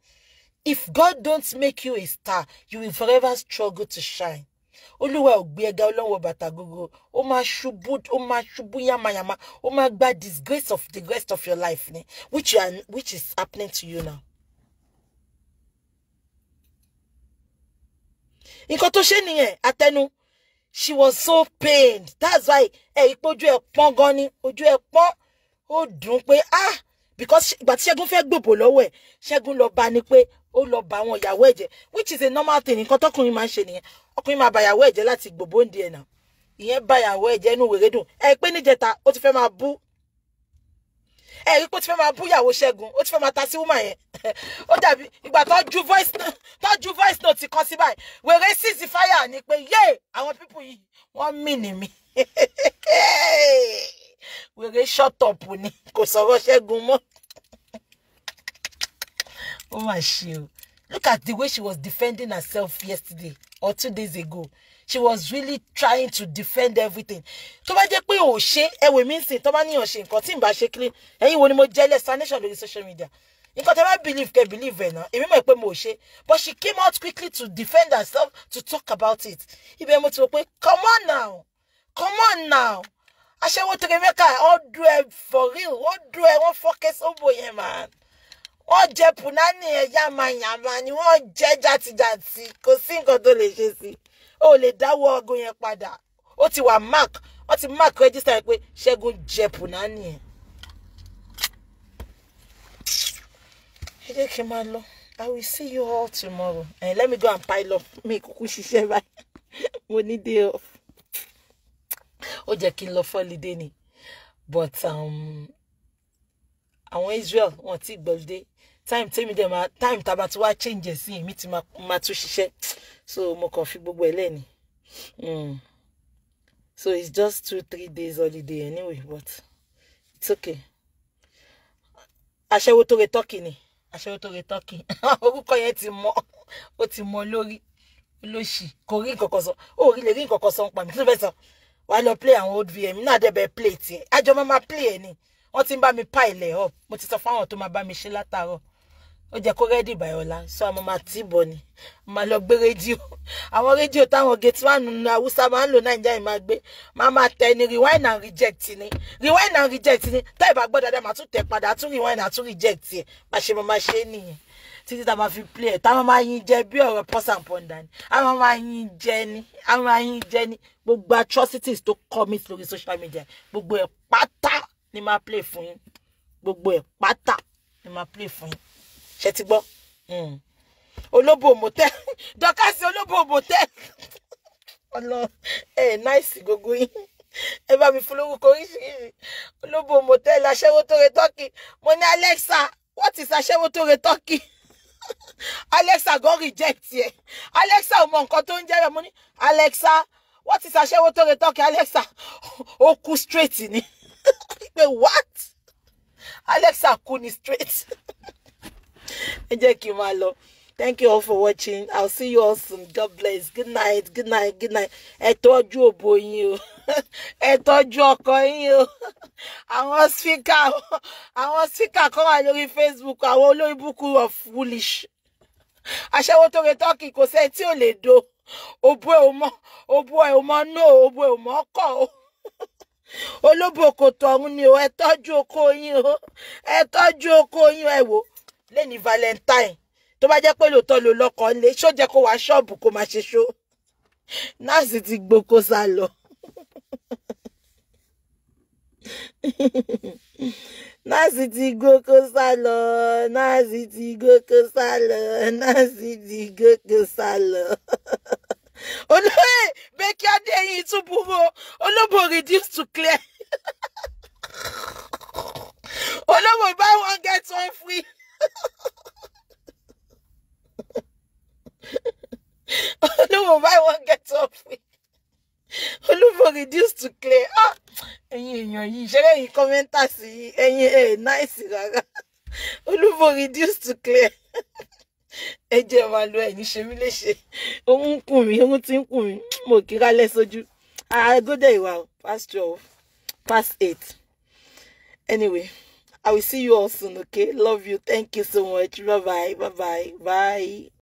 If God don't make you a star, you will forever struggle to shine. Olúwa ò gbé ẹ̀gá Ọlọ́run bàtà gógó. Ó máa ṣubú yamayama. Ó máa gba disgrace of the rest of your life ni, which is happening to you now. Nǹkan tó ṣe nìyẹn, àtẹnu. She was so pained. That's why ìpọ́jú ẹ̀ pọ́n gan ni. Ojú ẹ̀ pọ́n. Ó dùn pé because ìgbà tí Ṣẹ́gun fẹ́ gbòbò lọ́wọ́ ẹ̀, Ṣẹ́gun lọ bá ní pé ó lọ bá àwọn ìyàwó ẹ̀ jẹ́, which is a normal thing. Nǹkan tọkùnrin máa ń ṣe nìyẹn. Ọkùnrin máa bá ìyàwó ẹ̀ jẹ́ láti gbòbò ń di ẹ̀ náà. Ìyẹn bá ìyàwó ẹ̀ jẹ́ inú wèrè dùn. Pé níjẹta ó ti fẹ́ máa bú. Rí pé ó ti fẹ́ máa bú ìyàwó Ṣẹ́gun. Ó ti fẹ́ máa ta sí woman yẹn. Ó dàbí ìgbà tó ju voice note kan sí báyìí. Wèrè seize fire ni pé yé àwọn people yìí wọ́n mì ní mi. Wèrè shut up ni kò sọ̀rọ̀ Ṣẹ́gun mọ́. Oh my shit. Look at the way she was defending herself yesterday or 2 days ago. She was really trying to defend everything. Tó bá jẹ́ pé ó ṣe ẹ̀wẹ̀ mi nsìn tó bá níyàn ṣe nǹkan tí n bá ṣe clean. Ẹ̀yin wo ni mo jẹ́ explanation lórí social media. Nǹkan tẹ́ bá believe ẹ̀ náà. Èmi mọ̀ pé mo ṣe. But she came out quickly to defend herself, to talk about it. Ibẹ̀ mo ti rò pé come on now. Aṣẹ́wó Torimeka, ó do ẹ for real. Ó do ẹ wọ́n focus over yẹn man. Wọ́n jẹ punani ẹ̀ yamayama ni wọ́n jẹ jàtijàti. Kò sí nǹkan tó lè ṣe sí. Ó lè dáwọ́ ọgùn yẹn padà. Ó ti wà mark. Ó ti mark register pé Ṣẹ́gun jẹ punani ẹ̀. Ẹ jẹ́ kí n máa lọ. I will see you all tomorrow. And let me go and pile up. Mi kúkú ṣiṣẹ́ báyìí. Mo ní day off. Ó jẹ́ kí n lọ for holiday ni. But àwọn Israel wọ́n ti gbọ́dé. Time taba tí wá change sí mi ti máa tún ṣiṣẹ́. So mo kàn fi gbogbo ẹ̀ lẹ́ni. So it's just 2-3 days holiday anyway, but it's okay. Aṣẹ́wó tó re Turkey ni. Aṣẹ́wó tó re Turkey. Orúkọ yẹn ti mọ́. Ó ti mọ́ lórí. Olóṣì. Kò rí nǹkan kan sọ. Ó rí lè rí nǹkan kan sọ pa mi. Kí ló fẹ́ sọ? Wá lọ play àwọn old VM. Náà dẹ̀ bẹ̀ play tiẹ̀. Àjọ máa play ẹ̀ ni. Wọ́n ti ń bá mi pile up. Mo ti sọ fáwọn tó máa bá mi ṣe látàárọ̀. Ó jẹ́ kó ready by ọ̀la. So àmọ́ máa tí bọ̀ ni. Máa lọ gbé rédíò. Àwọn rédíò táwọn gate one ní Hausa máa ń lò Nàìjíríà máa gbé. Máa tẹ ni rewind and reject ni. Rewind and reject ni. Tá ìbá gbọ́ dáadáa máa tún tẹ̀ padà tún rewind and tún reject ẹ̀. Bá ṣe máa ṣe nìyẹn. Títí tá máa fi play ẹ̀. Tá máa yín jẹ bí ọ̀rọ̀ pọ́s and pọ́ndà ni. A máa yín jẹ ni. Gbogbo atrocities tó commit lórí social media. Gbogbo ẹ̀ pátá ni máa play fún yín. Gbogbo ẹ̀ pátá ni máa play fún yín. Ṣé ti gbọ́? Olóbò motel. Dorcas olóbò motel. Ọlọ nice gogo yín. Ẹ bá mi fún lórúkọ oríṣiríṣi. Olóbò motel aṣẹ́wó tó re Turkey. Mo ní Alexa, what is aṣẹ́wó tó re Turkey? Alexa go reject ẹ. Alexa ò mọ nǹkan tó ń jẹ́ rẹ̀. Mo ní Alexa, what is aṣẹ́wó tó re Turkey? Alexa ó kú straight ni. Pé what? Alexa kú ni straight. Ẹ jẹ́ kí n máa lọ. Thank you all for watching. I'll see you all soon. God bless. Good night. Ẹ tọ́jú òbò yín o. Ẹ tọ́jú ọkọ yín o. Àwọn speaker kan wà lórí Facebook. Àwọn olórí Bukky of foolish. Aṣẹ́wó tó re Turkey kò sẹ́ni tí ò lè do. Òbò ẹ̀ ò mọ̀ no. Òbò ẹ̀ ò mọ̀ kọ́ o. Olóbò kò tọ̀run ni o. Ẹ tọ́jú ọkọ yín o. Ẹ tọ́jú ọkọ yín ẹ wò. Lẹ́ni Valentine. Tó bá jẹ́ pé lóòótọ́ ló lọ́kọ ńlé, ṣó jẹ́ kó wá ṣọ́ọ̀bù kó máa ṣe ṣó. Nọ́ọ̀sì ti gboko sá lọ. Nọ́ọ̀sì ti gboko sá lọ. Olóyè Bukky Adéyìn túbúrò. Olóbò reduced to clear. Olóbò buy one get one free. Olóbò buy one get one free. Olóbò reduced to clear. Ẹ̀yin èèyàn yìí ṣe lẹ́yìn kọ́mẹ́ntà sí ẹ̀yin nice rárá. Olóbò reduced to clear. Ẹ jẹ́ máa lo ẹ̀yin ṣe mí léṣe. Ohun kùn mí, ohun tí ń kùn mí. Mo kí rálẹ̀ sójú. Good day, wow. Past 12, past 8. Anyway, I will see you all soon, okay? Love you. Thank you so much. Bye-bye. Bye-bye. Bye.